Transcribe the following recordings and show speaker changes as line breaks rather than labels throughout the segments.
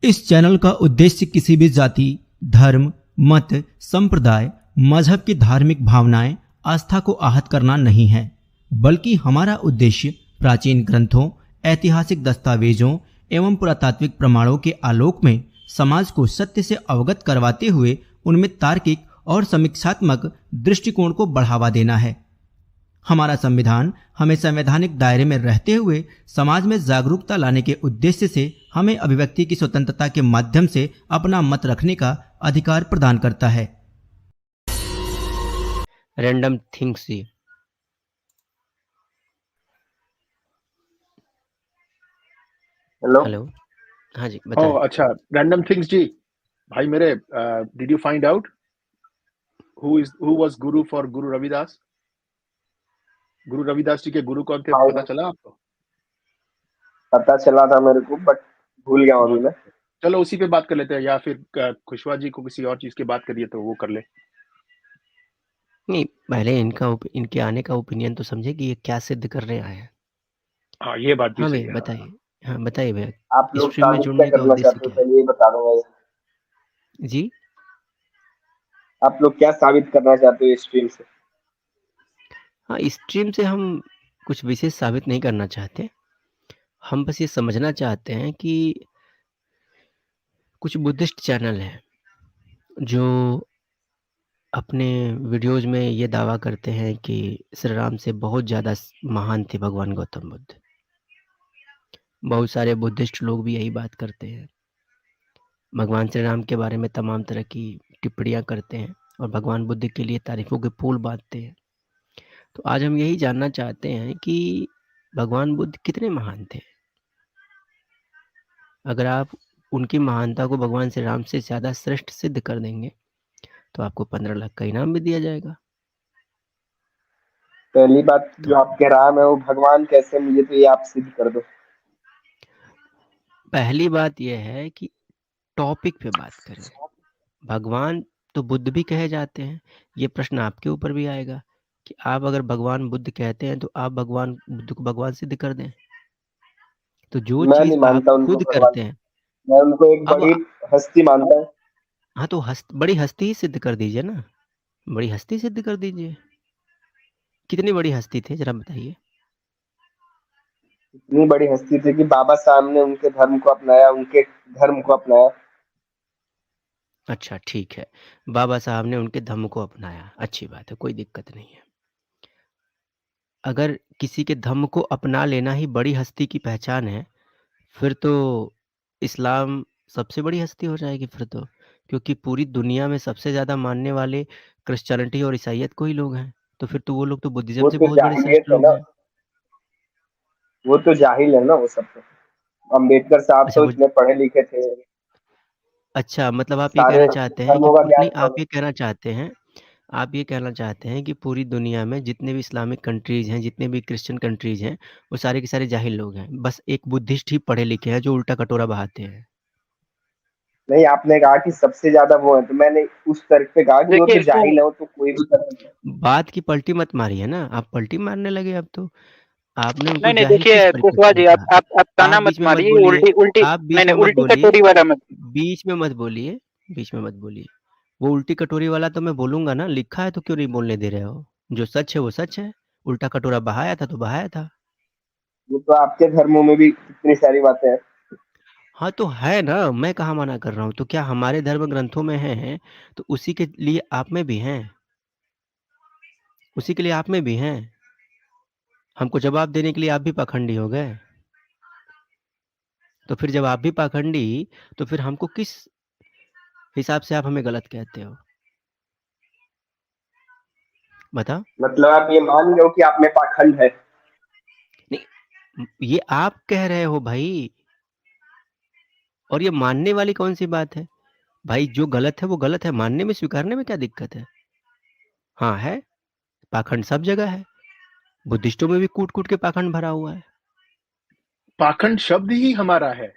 इस चैनल का उद्देश्य किसी भी जाति, धर्म, मत, संप्रदाय, मजहब की धार्मिक भावनाएं, आस्था को आहत करना नहीं है, बल्कि हमारा उद्देश्य प्राचीन ग्रंथों, ऐतिहासिक दस्तावेजों एवं पुरातात्विक प्रमाणों के आलोक में समाज को सत्य से अवगत करवाते हुए उनमें तार्किक और समीक्षात्मक दृष्टिकोण को बढ़ावा देना है। हमारा संविधान हमें संवैधानिक दायरे में रहते हुए समाज में जागरूकता लाने के उद्देश्य से हमें अभिव्यक्ति की स्वतंत्रता के माध्यम से अपना मत रखने का अधिकार प्रदान करता है।
रैंडम थिंग्स जी।
हेलो
हेलो, हाँ जी बताएं।
अच्छा, रैंडम थिंग्स जी, भाई मेरे, did you find out who was Guru for Guru Ravidas? Guru Ravidas ji के गुरु कौन थे, पता चला आपको?
पता चला था मेरे को, बट भूल गया अभी मैं।
चलो उसी पे बात कर लेते हैं, या फिर खुशवा जी को किसी और चीज की बात करिए तो वो कर ले।
नहीं, पहले इनके आने का ओपिनियन तो समझे कि ये क्या सिद्ध कर रहे आए हैं।
हाँ, ये बात भी
हाँ
सही
भैया
है।
बताइए। हाँ बताइए भैया,
आप लोग
स्ट्रीम में
साबित क्या
जुड़ने का
करना
उद्देश्य
चाहते हो,
क्या है?
पहले ये बता दूंगा।
जी,
आप लोग क्या साबित करना चाहते हो इस स्ट्रीम से?
हाँ स्ट्रीम से हम कुछ विशेष साबित नहीं करना चाहते। हम बस ये समझना चाहते हैं कि कुछ बुद्धिस्ट चैनल हैं जो अपने वीडियोज में ये दावा करते हैं कि श्री राम से बहुत ज़्यादा महान थे भगवान गौतम बुद्ध। बहुत सारे बुद्धिस्ट लोग भी यही बात करते हैं, भगवान श्री राम के बारे में तमाम तरह की टिप्पणियाँ करते हैं और भगवान बुद्ध के लिए तारीफ़ों के पुल बांधते हैं। तो आज हम यही जानना चाहते हैं कि भगवान बुद्ध कितने महान थे। अगर आप उनकी महानता को भगवान श्री राम से ज़्यादा श्रेष्ठ सिद्ध कर देंगे तो आपको 15 लाख का इनाम भी दिया जाएगा।
पहली बात जो आप कह रहा है मैं वो भगवान कैसे, मुझे तो ये आप सिद्ध कर दो।
पहली बात यह है कि टॉपिक पे बात करें। भगवान तो बुद्ध भी कहे जाते हैं, ये प्रश्न आपके ऊपर भी आएगा कि आप अगर भगवान बुद्ध कहते हैं तो आप भगवान बुद्ध को भगवान सिद्ध कर दें। तो जो
मैं
चीज़
नहीं
आप
मानता उनको
खुद
भगवान,
करते हैं,
मैं उनको एक
अब
बड़ी हस्ती मानता हूँ।
हाँ तो बड़ी हस्ती ही सिद्ध कर दीजिए ना, बड़ी हस्ती सिद्ध कर दीजिए। कितनी बड़ी हस्ती थे जरा बताइए।
इतनी बड़ी हस्ती थी कि बाबा साहब ने उनके धर्म को अपनाया, उनके धर्म को अपनाया।
अच्छा ठीक है, बाबा साहब ने उनके धम्म को अपनाया, अच्छी बात है, कोई दिक्कत नहीं है। अगर किसी के धम्म को अपना लेना ही बड़ी हस्ती की पहचान है, फिर तो इस्लाम सबसे बड़ी हस्ती हो जाएगी फिर तो, क्योंकि पूरी दुनिया में सबसे ज़्यादा मानने वाले क्रिश्चियनिटी और ईसाइयत को ही लोग हैं। तो फिर तो वो लोग तो बुद्धिज़्म
वो
से
तो
बहुत बड़े श्रेष्ठ
जाहिलियत है
लोग
ना,
हैं।
वो तो जाहिल है ना वो सब तो। अम्बेडकर साहब
अच्छा
तो
वो
इतने पढ़े लिखे थे।
अच्छा मतलब आप ये
सारे
कहना चाहते हैं कि
धर्मों का
नहीं,
ज्ञान था
आप
उन्हें।
ये कहना चाहते हैं, आप ये कहना चाहते हैं कि पूरी दुनिया में जितने भी इस्लामिक कंट्रीज़ हैं, जितने भी क्रिश्चियन कंट्रीज़ हैं, वो सारे के सारे जाहिल लोग हैं। बस एक बुद्धिस्ट ही पढ़े लिखे हैं जो उल्टा कटोरा बहाते हैं।
नहीं, आपने कहा कि सबसे ज्यादा वो है, तो मैंने उस तर्क पे कहा कि वो तो जाहिल है, वो तो कोई भी कर सकता है।
बात की पलटी मत मारिए ना, आप पलटी मारने लगे अब तो। आपने उनको
नहीं
जाहिल किस
देखिए कुशवाहा
परिप्रेक्ष्य
जी,
में
आप
कहा?
आप आप ताना
आप
मत
बीच में मत
मारिए,
बोलिए,
उल्टी उल्टी
आप
नहीं
बीच में
नहीं
मत
उल्टी
बोलिए,
कटोरी वाला मत।
बीच में मत बोलिए, बीच में मत बोलिए। वो उल्टी कटोरी वाला तो मैं बोलूँगा ना, लिखा है तो क्यों नहीं बोलने दे रहे हो? जो सच है वो सच है, उल्टा कटोरा बहाया था तो बहाया था।
वो तो आपके धर्मों में भी इतनी सारी बातें हैं।
हाँ, तो है ना, मैं कहाँ मना कर रहा हूँ, तो क्या हमारे धर्म ग्रंथों में हैं, तो उसी के लिए आप में भी हैं, उसी के लिए आप में भी हैं। हमको जवाब देने के लिए आप भी पाखंडी हो गए। तो फिर जब आप भी पाखंडी, तो फिर हमको किस हिसाब से आप हमें गलत कहते हो? बताओ?
मतलब आप ये मान लो कि आप में पाखंड है।
नहीं, ये आप कह रहे हो भाई, और ये मानने वाली कौन सी बात है? भाई जो गलत है वो गलत है, मानने में स्वीकारने में क्या दिक्कत है? हाँ है, पाखंड सब जगह है, बुद्धिस्टों में भी कूट-कूट के पाखंड भरा हुआ है।
पाखंड शब्द ही हमारा है।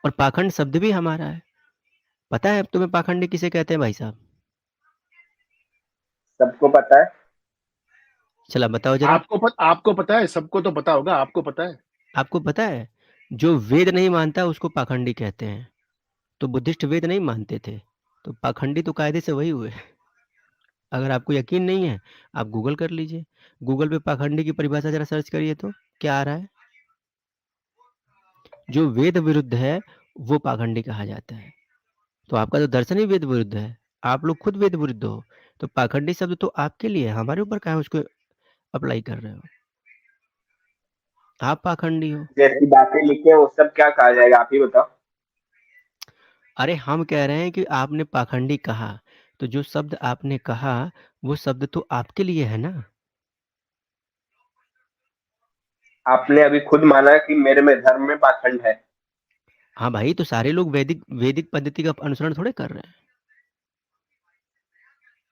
और पाखंड शब्द भी हमारा है। पता है अब तुम्हें पाखंडी किसे कहते हैं भाई साहब?
सबको पता है।
चला बताओ जरा।
आपको पता है, सबको तो पता होगा, आपको पता है?
आपको पता है? जो वेद नहीं मानता उसको पाखंडी कहते हैं। तो बुद्धिस्ट वेद नहीं मानते थे, तो पाखंडी तो कायदे से वही हुए। अगर आपको यकीन नहीं है, आप गूगल कर लीजिए। गूगल पे पाखंडी की परिभाषा जरा सर्च करिए तो क्या आ रहा है। जो वेद विरुद्ध है वो पाखंडी कहा जाता है। तो आपका तो दर्शन ही वेद विरुद्ध है, आप लोग खुद वेद विरुद्ध हो, तो पाखंडी शब्द तो आपके लिए है, हमारे ऊपर कहाँ उसको अप्लाई कर रहे हो। आप पाखंडी हो।
जैसी बातें लिखे हैं वो सब क्या कहा जाएगा, आप ही बताओ।
अरे हम कह रहे हैं कि आपने पाखंडी कहा, तो जो शब्द आपने कहा वो शब्द तो आपके लिए है ना।
आपने अभी खुद माना कि मेरे में धर्म में पाखंड है।
हाँ भाई, तो सारे लोग वैदिक पद्धति का अनुसरण थोड़े कर रहे हैं,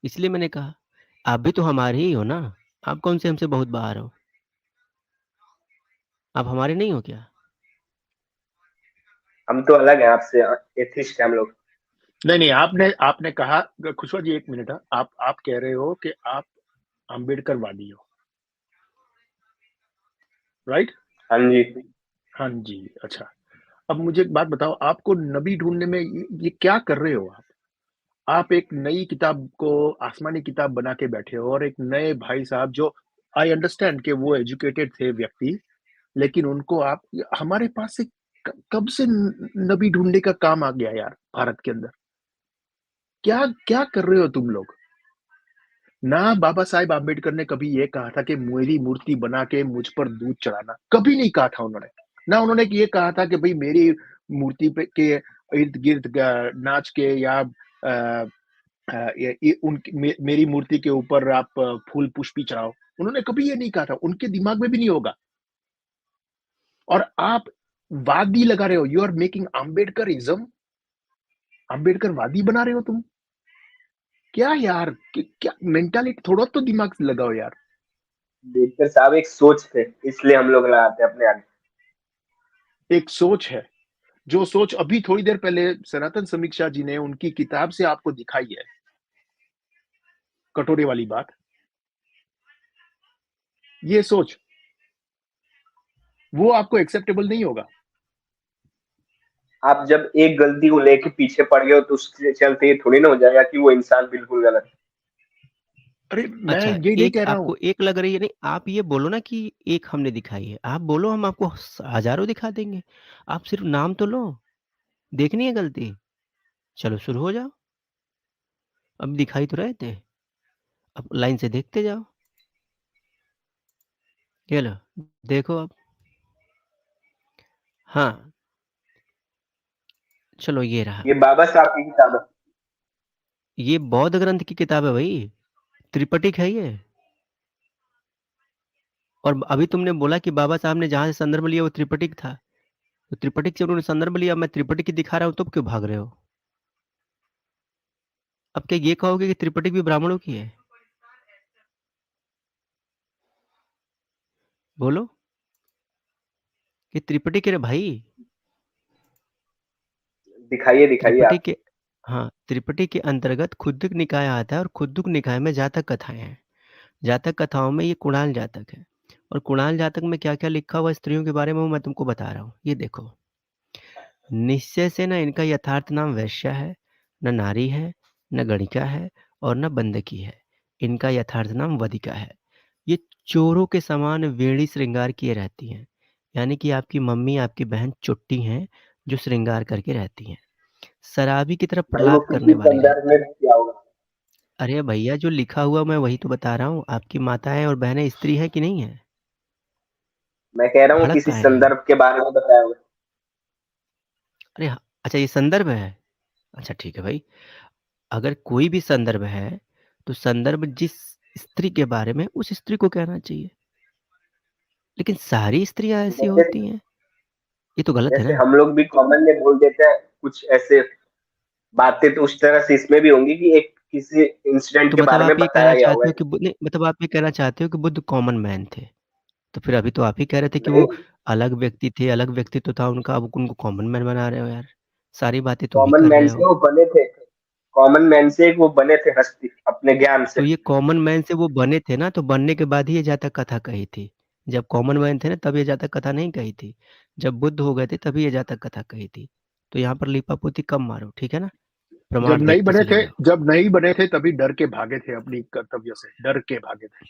इसलिए मैंने कहा आप भी तो हमारे ही हो ना। आप कौन से हमसे बहुत बाहर हो, आप हमारे नहीं हो क्या।
हम तो अलग हैं आपसे, एथिस्ट हैं हम लोग।
नहीं, आपने कहा, खुशवा जी 1 मिनट, आप कह रहे हो कि आप अम्बेडकरवादी हो, राइट?
हाँ जी।
हाँ जी, अच्छा। अब मुझे एक बात बताओ, आपको नबी ढूंढने में ये क्या कर रहे हो आप एक नई किताब को आसमानी किताब बना के बैठे हो, और एक नए भाई साहब जो, आई अंडरस्टैंड कि वो एजुकेटेड थे व्यक्ति, लेकिन उनको आप, हमारे पास से कब से नबी ढूंढने का काम आ गया यार भारत के अंदर। क्या क्या कर रहे हो तुम लोग। ना बाबा साहेब आम्बेडकर ने कभी ये कहा था कि मेरी मूर्ति बना के मुझ पर दूध चढ़ाना, कभी नहीं कहा था उन्होंने। ना उन्होंने ये कहा था कि भाई मेरी मूर्ति पे के इर्द गिर्द नाच के या मेरी मूर्ति के ऊपर आप फूल पुष्पी चढ़ाओ। उन्होंने कभी ये नहीं कहा था, उनके दिमाग में भी नहीं होगा। और आप वादी लगा रहे हो, यू आर मेकिंग अम्बेडकरिज्म, अम्बेडकरवादी बना रहे हो तुम। क्या यार, क्या मेंटालिटी, थोड़ा तो दिमाग से लगाओ यार।
अम्बेडकर साहब एक सोच थे, इसलिए हम लोग लगाते हैं अपने आगे।
एक सोच है, जो सोच अभी थोड़ी देर पहले सनातन समीक्षा जी ने उनकी किताब से आपको दिखाई है, कटोरे वाली बात, ये सोच वो आपको एक्सेप्टेबल नहीं होगा।
आप जब एक गलती को लेके पीछे पड़ गए हो तो उसके चलते ये थोड़ी ना हो जाएगा कि वो इंसान बिल्कुल गलत है।
अरे मैं
अच्छा,
ये नहीं
एक
कह रहा हूं।
आपको एक लग रही है, नहीं आप ये बोलो ना कि एक हमने दिखाई है, आप बोलो हम आपको हजारों दिखा देंगे। आप सिर्फ नाम तो लो, देखनी है गलती, चलो शुरू हो जाओ। अब दिखाई तो रहे थे, अब लाइन से देखते जाओ। ये लो, देखो अब। हाँ, चलो ये रहा।
ये बाबा साहब की किताब है।
ये बौद्ध ग्रंथ की किताब है भाई, त्रिपिटक है ये। और अभी तुमने बोला कि बाबा साहब ने जहां से संदर्भ लिया वो त्रिपिटक था, तो त्रिपिटक से उन्होंने संदर्भ लिया, मैं त्रिपिटक की दिखा रहा हूं, तुम क्यों भाग रहे हो। अब क्या ये कहोगे कि त्रिपिटक भी ब्राह्मणों की है। बोलो कि त्रिपिटक है रे भाई।
दिखाइए दिखाइए
त्रिपिटक
आप।
के, हाँ, त्रिपिटक के अंतर्गत खुद्दुक निकाय आता है, और खुद्दुक निकाय में जातक कथाएं हैं। जातक कथाओं में ये कुणाल जातक है, और कुणाल जातक में क्या क्या लिखा हुआ स्त्रियों के बारे में वो मैं तुमको बता रहा हूँ। ये देखो, निश्चय से न इनका यथार्थ नाम वैश्या है, न नारी है, न गणिका है, और न बंदकी है। इनका यथार्थ नाम वदिका है। ये चोरों के समान वेणी श्रृंगार किए रहती हैं, यानी कि आपकी मम्मी आपकी बहन चुट्टी हैं जो श्रृंगार करके रहती हैं। शराबी की तरफ
भाई वो
प्रलाप करने
किसी
वाली
संदर्भ
रहती
में
हैं।
किया होगा।
अरे भैया, जो लिखा हुआ मैं वही तो बता रहा हूँ। आपकी माताएं और बहनें स्त्री है कि नहीं है।
मैं कह रहा हूँ
भड़क
किसी
काहे रहे हो।
संदर्भ के बारे में बताया होगा।
अरे अच्छा, ये संदर्भ है। अच्छा ठीक है भाई, अगर कोई भी संदर्भ है तो संदर्भ जिस स्त्री के बारे में उस स्त्री को कहना चाहिए, लेकिन सारी स्त्रियां ऐसी
जैसे
होती हैं, ये तो गलत है
जैसे
ना।
हम लोग भी कॉमन में बोल देते हैं कुछ ऐसे बातें, तो उस तरह से इसमें भी होंगी कि एक किसी इंसिडेंट
तो
के
मतलब
बारे में
आप ये कहना
बताया गया
चाहते
होगा।
हो कि नहीं, मतलब आप ये कहना चाहते हो कि बुद्ध कॉमन मैन थे। तो फिर अभी तो आप ही कह रहे थे कि
नहीं,
वो अलग व्यक्ति थे, अलग व्यक्तित्व था उनका, अब उनको कॉमन मैन बना रहे हो यार। सारी बातें तुम ही
कॉमन
कर
मैन
रहे
से
हो।
वो बने थे। कॉमन मैन से वो बने थे हस्ती अपने ज्ञान
तो
से।
ये कॉमन मैन से वो बने थे ना, तो बनने के बाद ही ये जातक कथा कही थी। जब कॉमन मैन थे ना तब ये जातक कथा नहीं कही थी, जब बुद्ध हो गए थे तभी ये जातक कथा कही थी। तो यहाँ पर लिपापोती कम मारो, ठीक है ना, प्रमाण
जब नहीं
देखते
बने
चले
थे,
जाओ।
जब नहीं बने थे तभी डर के भागे थे, अपनी कर्तव्य से डर के भागे थे,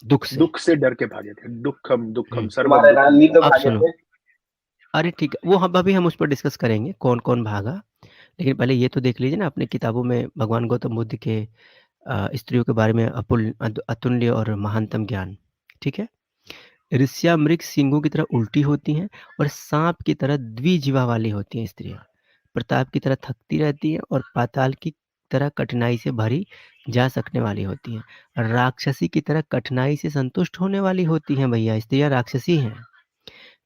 दुख से।
दुख से डर के भागे थे। दुखम दुखम सर्व
हमारे
दुखम।
रानी तो
अब
भागे
सुनो,
थे।
अरे ठीक है, वो हम अभी हम उस पर डिस्कस करेंगे कौन कौन भागा, लेकिन पहले ये तो देख लीजिए ना अपनी किताबों में भगवान गौतम बुद्ध के स्त्रियों के बारे में अतुल्य और महानतम ज्ञान, ठीक है। ऋष्या मृग सिंहों की तरह उल्टी होती हैं और सांप की तरह द्विजीवा वाली होती हैं स्त्रियां, प्रताप की तरह थकती रहती हैं और पाताल की तरह कठिनाई से भरी जा सकने वाली होती हैं, राक्षसी की तरह कठिनाई से संतुष्ट होने वाली होती हैं। भैया स्त्रियां राक्षसी हैं,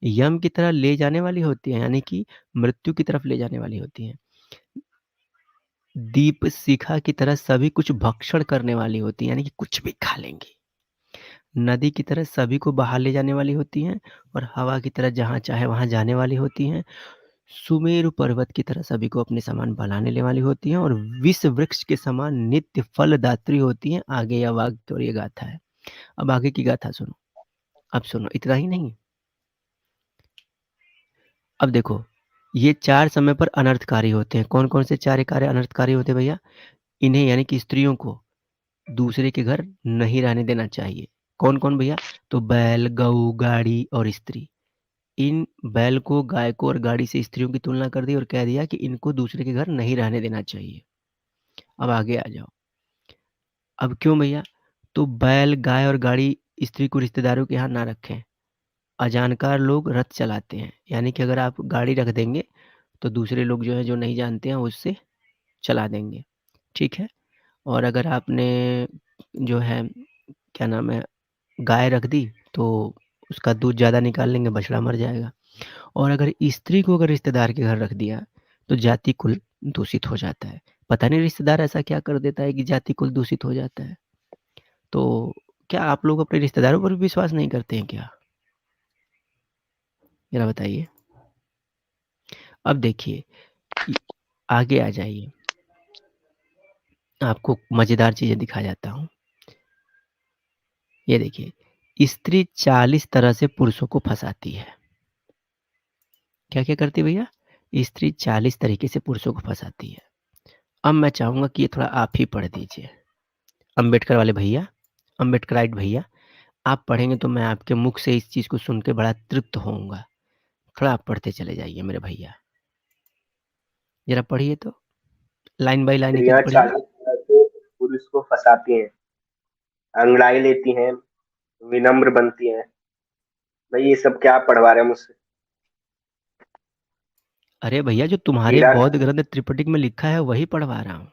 यम की तरह ले जाने वाली होती हैं, यानी कि मृत्यु की तरफ ले जाने वाली होती हैं, दीप शिखा की तरह सभी कुछ भक्षण करने वाली होती हैं, यानी कि कुछ भी खा लेंगी, नदी की तरह सभी को बहा ले जाने वाली होती हैं और हवा की तरह जहाँ चाहे वहाँ जाने वाली होती हैं, सुमेरु पर्वत की तरह सभी को अपने समान बना लेने वाली होती हैं और विश्व वृक्ष के समान नित्य फलदात्री होती हैं। आगे यह वाक्य और ये गाथा है। अब आगे की गाथा सुनो। अब सुनो, इतना ही नहीं, अब देखो ये 4 समय पर अनर्थकारी होते हैं। कौन कौन से 4 कार्य अनर्थकारी होते हैं भैया? इन्हें यानी कि स्त्रियों को दूसरे के घर नहीं रहने देना चाहिए। कौन कौन भैया? तो बैल, गऊ, गाड़ी और स्त्री। इन बैल को, गाय को और गाड़ी से स्त्रियों की तुलना कर दी और कह दिया कि इनको दूसरे के घर नहीं रहने देना चाहिए। अब आगे आ जाओ। अब क्यों भैया? तो बैल, गाय और गाड़ी स्त्री को रिश्तेदारों के यहाँ ना रखें। अजानकार लोग रथ चलाते हैं, यानी कि अगर आप गाड़ी रख देंगे तो दूसरे लोग जो है, जो नहीं जानते हैं, उससे चला देंगे, ठीक है। और अगर आपने जो है क्या नाम है गाय रख दी तो उसका दूध ज़्यादा निकाल लेंगे, बछड़ा मर जाएगा। और अगर स्त्री को अगर रिश्तेदार के घर रख दिया तो जाति कुल दूषित हो जाता है। पता नहीं रिश्तेदार ऐसा क्या कर देता है कि जाति कुल दूषित हो जाता है। तो क्या आप लोग अपने रिश्तेदारों पर भी विश्वास नहीं करते हैं क्या? जरा बताइए। अब देखिए आगे आ जाइए, आपको मजेदार चीजें दिखा जाता हूँ। ये देखिए, स्त्री 40 तरह से पुरुषों को फंसाती है। क्या क्या करती है भैया? स्त्री 40 तरीके से पुरुषों को फंसाती है। अब मैं चाहूंगा कि ये थोड़ा आप ही पढ़ दीजिए, अंबेडकर वाले भैया, अंबेडकराइट भैया, आप पढ़ेंगे तो मैं आपके मुख से इस चीज को सुन के बड़ा तृप्त होऊंगा। थोड़ा आप पढ़ते चले जाइए मेरे भैया, जरा पढ़िए तो, लाइन बाय लाइन एक
स्त्रियां
एक पढ़िए।
40 तरह से पुरुष को फंसाती हैं, अंगड़ाई लेती हैं, विनम्र बनती हैं। भाई ये सब क्या पढ़वा रहे हैं मुझसे?
अरे भैया जो तुम्हारे
हीरा,
बौद्ध ग्रंथ त्रिपिटक में लिखा है वही पढ़वा रहा हूँ।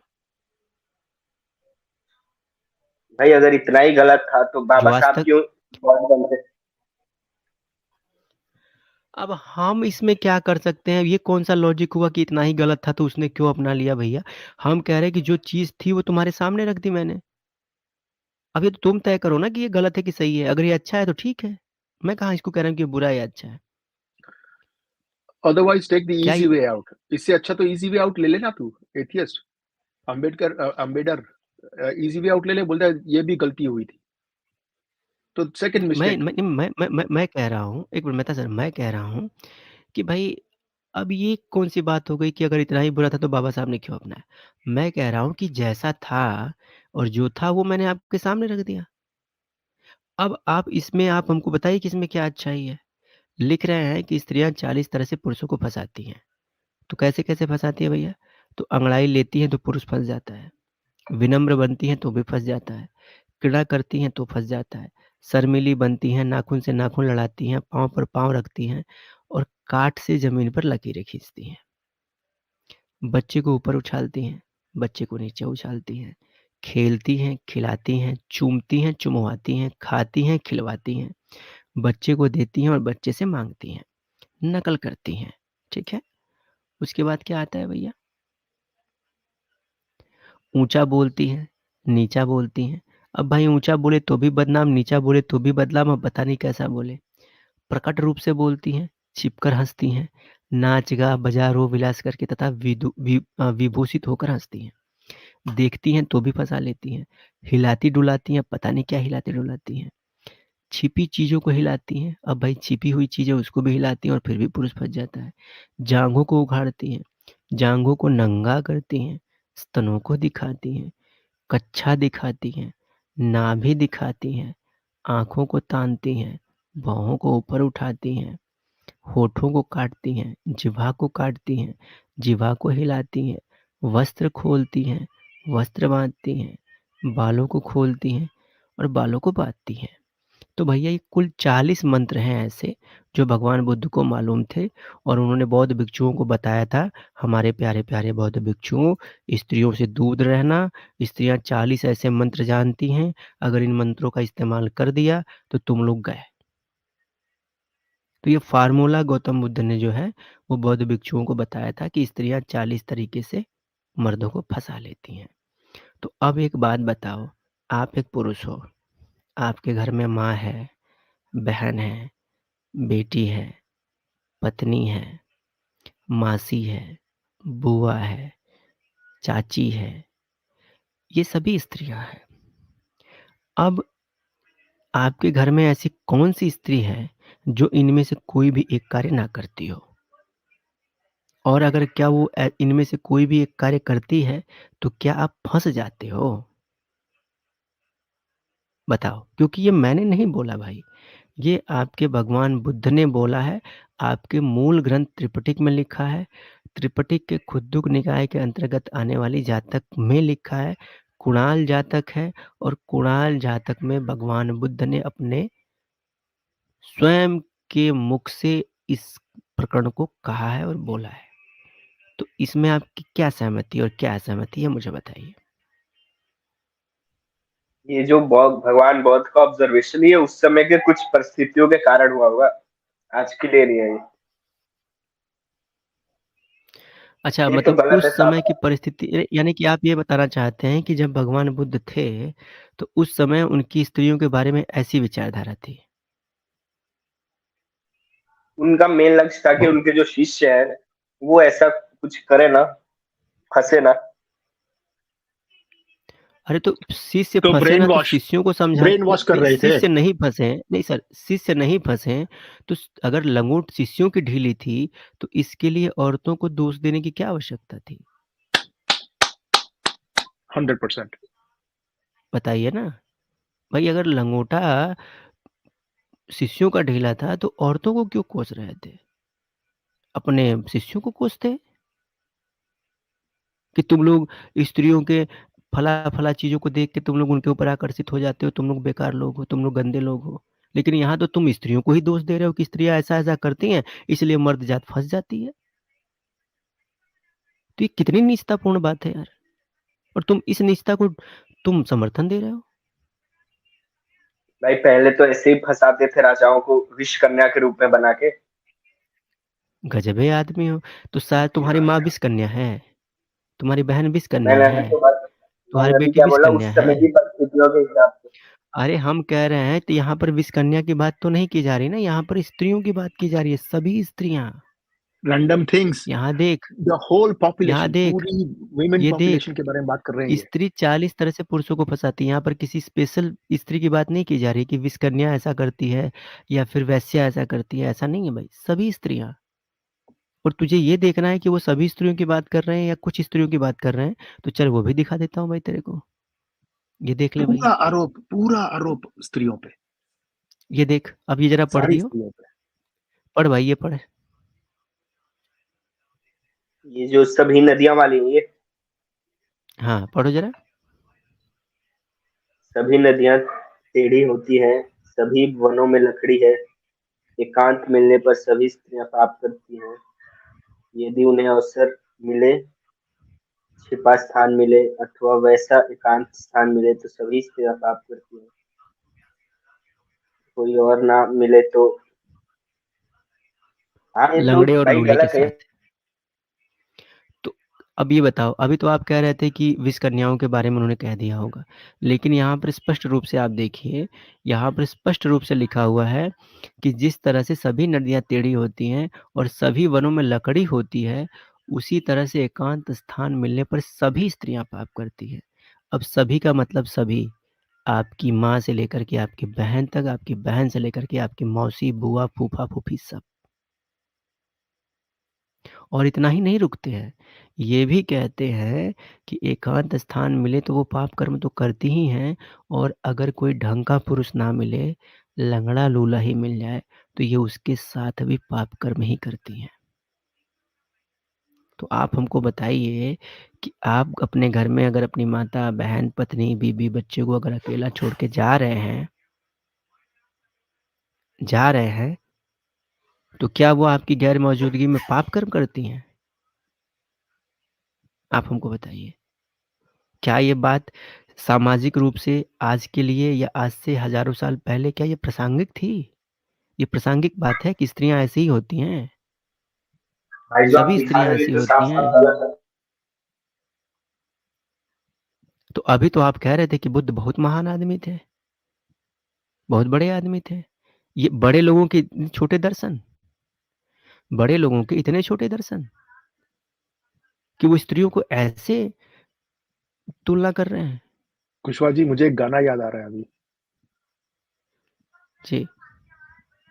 भाई अगर इतना ही गलत था तो
जो
बाबा
आज
साहब
तक,
क्यों बौद्ध बनते?
अब हम इसमें क्या कर सकते हैं? ये कौन सा लॉजिक हुआ कि इतना ही गलत था तो उसने क्यों अपना लिया भैया? हम कह रहे हैं कि जो चीज थी वो तुम्हारे सामने रख दी मैंने। अब ये तो तुम तय करो ना कि ये गलत है कि सही है। अगर ये अच्छा है तो ठीक है, मैं कहाँ इसको कह रहा हूँ कि ये बुरा या अच्छा है।
अदरवाइज टेक द
क्या
इजी वे आउट। इससे अच्छा तो इजी वे आउट ले लेना तू, atheist. Ambedkar easy way out ले ले, बोलता है ये भी गलती हुई थी। तो सेकंड
मैं
मिस्टेक।
मैं मैं कह रहा हूँ, एक मिनट मेहता सर, मैं कह रहा हूँ कि भाई अब ये कौन सी बात हो गई कि अगर इतना ही बुरा था तो बाबा साहब ने क्यों अपनाया? मैं कह रहा हूँ कि जैसा था और जो था वो मैंने आपके सामने रख दिया। अब आप इसमें आप हमको बताइए कि इसमें क्या अच्छाई है? लिख रहे हैं कि स्त्रियां 40 तरह से पुरुषों को फंसाती हैं। तो कैसे कैसे फंसाती है भैया? तो अंगड़ाई लेती हैं तो पुरुष फंस जाता है, विनम्र बनती हैं तो भी फंस जाता है, क्रीड़ा करती हैं तो फंस जाता है, शर्मीली बनती हैं, नाखून से नाखून लड़ाती हैं, पाँव पर पाँव रखती हैं और काठ से जमीन पर लकीरें खींचती हैं, बच्चे को ऊपर उछालती हैं, बच्चे को नीचे उछालती हैं, खेलती हैं, खिलाती हैं, चूमती हैं, चुमवाती हैं, खाती हैं, खिलवाती हैं, बच्चे को देती हैं और बच्चे से मांगती हैं, नकल करती हैं, ठीक है। उसके बाद क्या आता है भैया? ऊंचा बोलती हैं, नीचा बोलती हैं। अब भाई ऊंचा बोले तो भी बदनाम, नीचा बोले तो भी बदनाम, अब पता नहीं कैसा बोले। प्रकट रूप से बोलती हैं, छिपकर हंसती हैं, नाच गा बजा रो विलास करके तथा विभूषित होकर हंसती हैं, देखती हैं तो भी फंसा लेती हैं, हिलाती डुलाती हैं, पता नहीं क्या हिलाती डुलाती हैं, छिपी चीज़ों को हिलाती हैं। अब भाई छिपी हुई चीज़ें उसको भी हिलाती हैं और फिर भी पुरुष फँस जाता है। जाँघों को उघाड़ती हैं, जाँघों को नंगा करती हैं, स्तनों को दिखाती हैं, कच्छा दिखाती हैं, नाभि दिखाती हैं, आँखों को तानती हैं, बाहों को ऊपर उठाती हैं, होठों को काटती हैं, जिह्वा को काटती हैं, जिह्वा को हिलाती हैं, वस्त्र खोलती हैं, वस्त्र बाँधती हैं, बालों को खोलती हैं और बालों को बाँधती हैं। तो भैया ये कुल 40 मंत्र हैं ऐसे जो भगवान बुद्ध को मालूम थे और उन्होंने बौद्ध भिक्षुओं को बताया था। हमारे प्यारे-प्यारे बौद्ध भिक्षुओं, स्त्रियों से दूर रहना, स्त्रियाँ 40 ऐसे मंत्र जानती हैं, अगर इन मंत्रों का इस्तेमाल कर दिया तो तुम लोग गए। तो ये फ़ॉर्मूला गौतम बुद्ध ने जो है वो बौद्ध भिक्षुओं को बताया था कि स्त्रियाँ 40 तरीके से मर्दों को फँसा लेती हैं। तो अब एक बात बताओ, आप एक पुरुष हो, आपके घर में माँ है, बहन है, बेटी है, पत्नी है, मासी है, बुआ है, चाची है, ये सभी स्त्रियाँ हैं। अब आपके घर में ऐसी कौन-सी स्त्री है जो इनमें से कोई भी एक कार्य ना करती हो? और अगर क्या वो इनमें से कोई भी एक कार्य करती है, तो क्या आप फँस जाते हो? बताओ, क्योंकि ये मैंने नहीं बोला भाई, ये आपके भगवान बुद्ध ने बोला है, आपके मूल ग्रंथ त्रिपिटक में लिखा है, त्रिपिटक के खुद्दुक निकाय के अंतर्गत आने वाली जातक में लिखा है, कुणाल जातक है और कुणाल जातक में भगवान बुद्ध ने अपने स्वयं के मुख से इस प्रकरण को कहा है और बोला है। तो इसमें आपकी क्या सहमति और क्या असहमति है मुझे बताइए?
ये जो भगवान बौद्ध का ऑब्जर्वेशन ये उस समय के कुछ परिस्थितियों के कारण हुआ होगा, आज के लिए नहीं है ये।
अच्छा,
ये तो
मतलब
गलत है
उस समय
साहब।
की परिस्थिति यानी कि आप ये बताना चाहते हैं कि जब भगवान बुद्ध थे, तो उस समय उनकी स्त्रियों के बारे में ऐसी विचारधारा थी।
उनका मेन लक्ष्य था कि
ब
उनके जो शिष्य है वो ऐसा कुछ करे ना, फंसे ना।
अरे तो शिष्य
तो
फँसे ना तो शिष्यों को समझा
ब्रेन
नहीं,
वॉश कर
नहीं
रहे थे।
शिष्य नहीं फँसे नहीं सर, शिष्य नहीं फँसे तो अगर लंगोट शिष्यों की ढीली थी, तो इसके लिए औरतों को दोष देने की क्या आवश्यकता थी?
100%।
बताइए ना। भाई अगर लंगोटा शिष्यों का ढीला था, तो औरतों को क्यों कोस रहे थे? अपने शिष्यों को कोसते कि तुम लोग स्त्रियों के फला-फला चीज़ों को देख के तुम लोग उनके ऊपर आकर्षित हो जाते हो, तुम लोग बेकार लोग हो, तुम लोग गंदे लोग हो। लेकिन यहाँ तो तुम स्त्रियों को ही दोष दे रहे हो कि स्त्रियाँ ऐसा-ऐसा करती हैं, इसलिए मर्द जात फँस जाती है। तो ये कितनी नीचतापूर्ण बात है यार! और तुम इस नीचता को तुम समर्थन दे रहे हो।
भाई पहले तो ऐसे ही फंसाते थे राजाओं को विष कन्या के रूप में बना के।
गज़ब आदमी हो। तो शायद तुम्हारी माँ विषकन्या है, तुम्हारी बहन विषकन्या
मैंने अभी
है,
तो बात
तुम्हारी
मैंने अभी
बेटी
क्या बोला, उस
विषकन्या है।
समय की परिस्थितियों के हिसाब से।
अरे हम कह रहे हैं तो यहाँ पर विषकन्या की बात तो नहीं की जा रही ना, यहाँ पर स्त्रियों की बात की जा रही है, सभी स्त्रियाँ।
Random things.
यहाँ देख,
द होल
यहाँ
पॉपुलेशन,
देख,
पूरी वुमेन
ये देख,
पॉपुलेशन के बारे में बात कर रहे हैं ये।
स्त्री 40 तरह से पुरुषों को फँसाती है। यहाँ पर किसी स्पेशल स्त्री की बात नहीं की जा रही कि विषकन्या ऐसा करती है या फिर वेश्या ऐसा करती है, ऐसा नहीं है भाई, सभी स्त्रियाँ। और तुझे ये देखना है कि वो सभी स्त्रियों की बात कर रहे हैं या कुछ स्त्रियों की बात कर रहे हैं, तो चल वो भी दिखा देता हूँ भाई तेरे को। ये देख ले भाई,
पूरा आरोप स्त्रियों पे,
ये देख, अब ये ज़रा पढ़
सारी
दियो,
स्त्रियों पे।
पढ़ भाई ये पढ़।
ये जो सभी नदियां वाली हैं, ये
हाँ, पढ़ो ज़रा।
सभी नदियां टेढ़ी होती हैं, सभी वनों में लकड़ी है, एकांत मिलने पर सभी स्त्रियां पाप करती हैं, यदि उन्हें अवसर मिले, छिपा स्थान मिले अथवा वैसा एकांत स्थान मिले तो सभी स्त्रियां पाप करती हैं, कोई और ना मिले तो। हाँ ये तो
लंगड़े और
भाई
लूली के
गलत है।
साथ। तो अब ये बताओ, अभी तो आप कह रहे थे कि विष कन्याओं के बारे में उन्होंने कह दिया होगा, लेकिन यहाँ पर स्पष्ट रूप से आप देखिए, यहाँ पर स्पष्ट रूप से लिखा हुआ है कि जिस तरह से सभी नदियाँ टेढ़ी होती हैं और सभी वनों में लकड़ी होती है, उसी तरह से एकांत स्थान मिलने पर सभी स्त्रियाँ पाप करती हैं। अब सभी का मतलब सभी, आपकी माँ से लेकर के आपकी बहन तक, आपकी बहन से लेकर के आपकी मौसी, बुआ, फूफा, फूफी सब। और इतना ही नहीं रुकते हैं, ये भी कहते हैं कि एकांत स्थान मिले तो वो पाप कर्म तो करती ही हैं, और अगर कोई ढंग का पुरुष ना मिले, लंगड़ा लूला ही मिल जाए, तो ये उसके साथ भी पाप कर्म ही करती हैं। तो आप हमको बताइए कि आप अपने घर में अगर अपनी माता, बहन, पत्नी, बीबी, बच्चे को अगर अकेला छोड़ के जा रहे हैं, तो क्या वो आपकी गैर मौजूदगी में पाप कर्म करती हैं? आप हमको बताइए। क्या ये बात सामाजिक रूप से आज के लिए या आज से हज़ारों साल पहले क्या ये प्रासंगिक थी? ये प्रासंगिक बात है कि स्त्रियाँ ऐसी ही होती हैं?
भाई जो आप
सभी
दिखा
स्त्रियाँ
रहे हो ये
ऐसी
तो
होती
साफ
हैं।
साफ गलत है।
तो अभी तो आप कह रहे थे कि बुद्ध बहुत महान आदमी थे, बहुत बड़े आदमी थे। ये बड़े लोगों के इतने छोटे दर्शन, बड़े लोगों के इतने छोटे दर्शन कि वो स्त्रियों को ऐसे तुलना कर रहे हैं।
कुशवाहा जी, मुझे एक गाना याद आ रहा है अभी।
जी।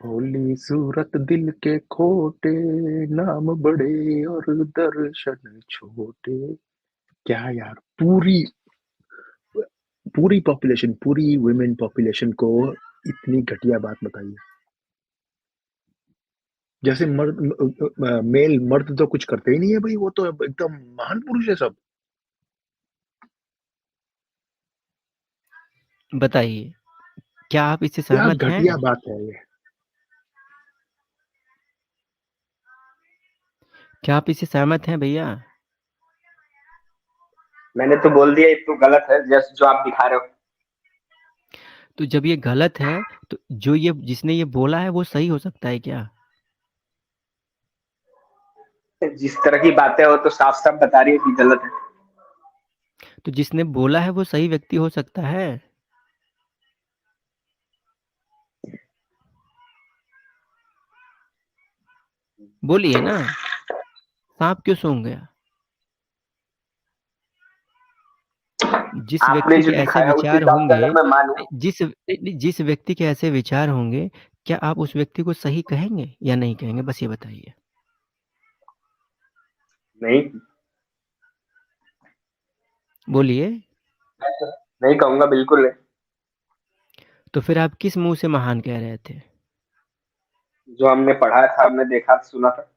भोली सूरत दिल के खोटे, नाम बड़े और दर्शन छोटे। क्या यार, पूरी पॉपुलेशन, पूरी वुमेन पॉपुलेशन को इतनी घटिया बात बताई। जैसे मेल मर्द तो कुछ करते ही नहीं है भाई, वो तो एकदम महान पुरुष है सब।
बताइए, क्या आप इससे
क्या
सहमत
घटिया
हैं?
बात है ये।
क्या आप इससे सहमत हैं भैया?
मैंने तो बोल दिया ये तो गलत है, जस्ट जो आप दिखा रहे हो।
तो जब ये गलत है, तो जो ये जिसने ये बोला है वो सही हो सकता है क्या?
जिस तरह की बातें हो तो साफ साफ बता रही है कि गलत है।
तो जिसने बोला है वो सही व्यक्ति हो सकता है? बोलिए ना, सांप क्यों सूंघ गया? जिस
आपने
व्यक्ति
जो
के ऐसे
दिखाया उस
विचार
हिसाब से
होंगे,
अगर मैं मानूं,
जिस व्यक्ति के ऐसे विचार होंगे, क्या आप उस व्यक्ति को सही कहेंगे या नहीं कहेंगे? बस ये बताइए।
नहीं
बोलिए।
नहीं कहूंगा, बिल्कुल नहीं।
तो फिर आप किस मुंह से महान कह रहे थे?
जो हमने पढ़ा था, हमने देखा सुना था।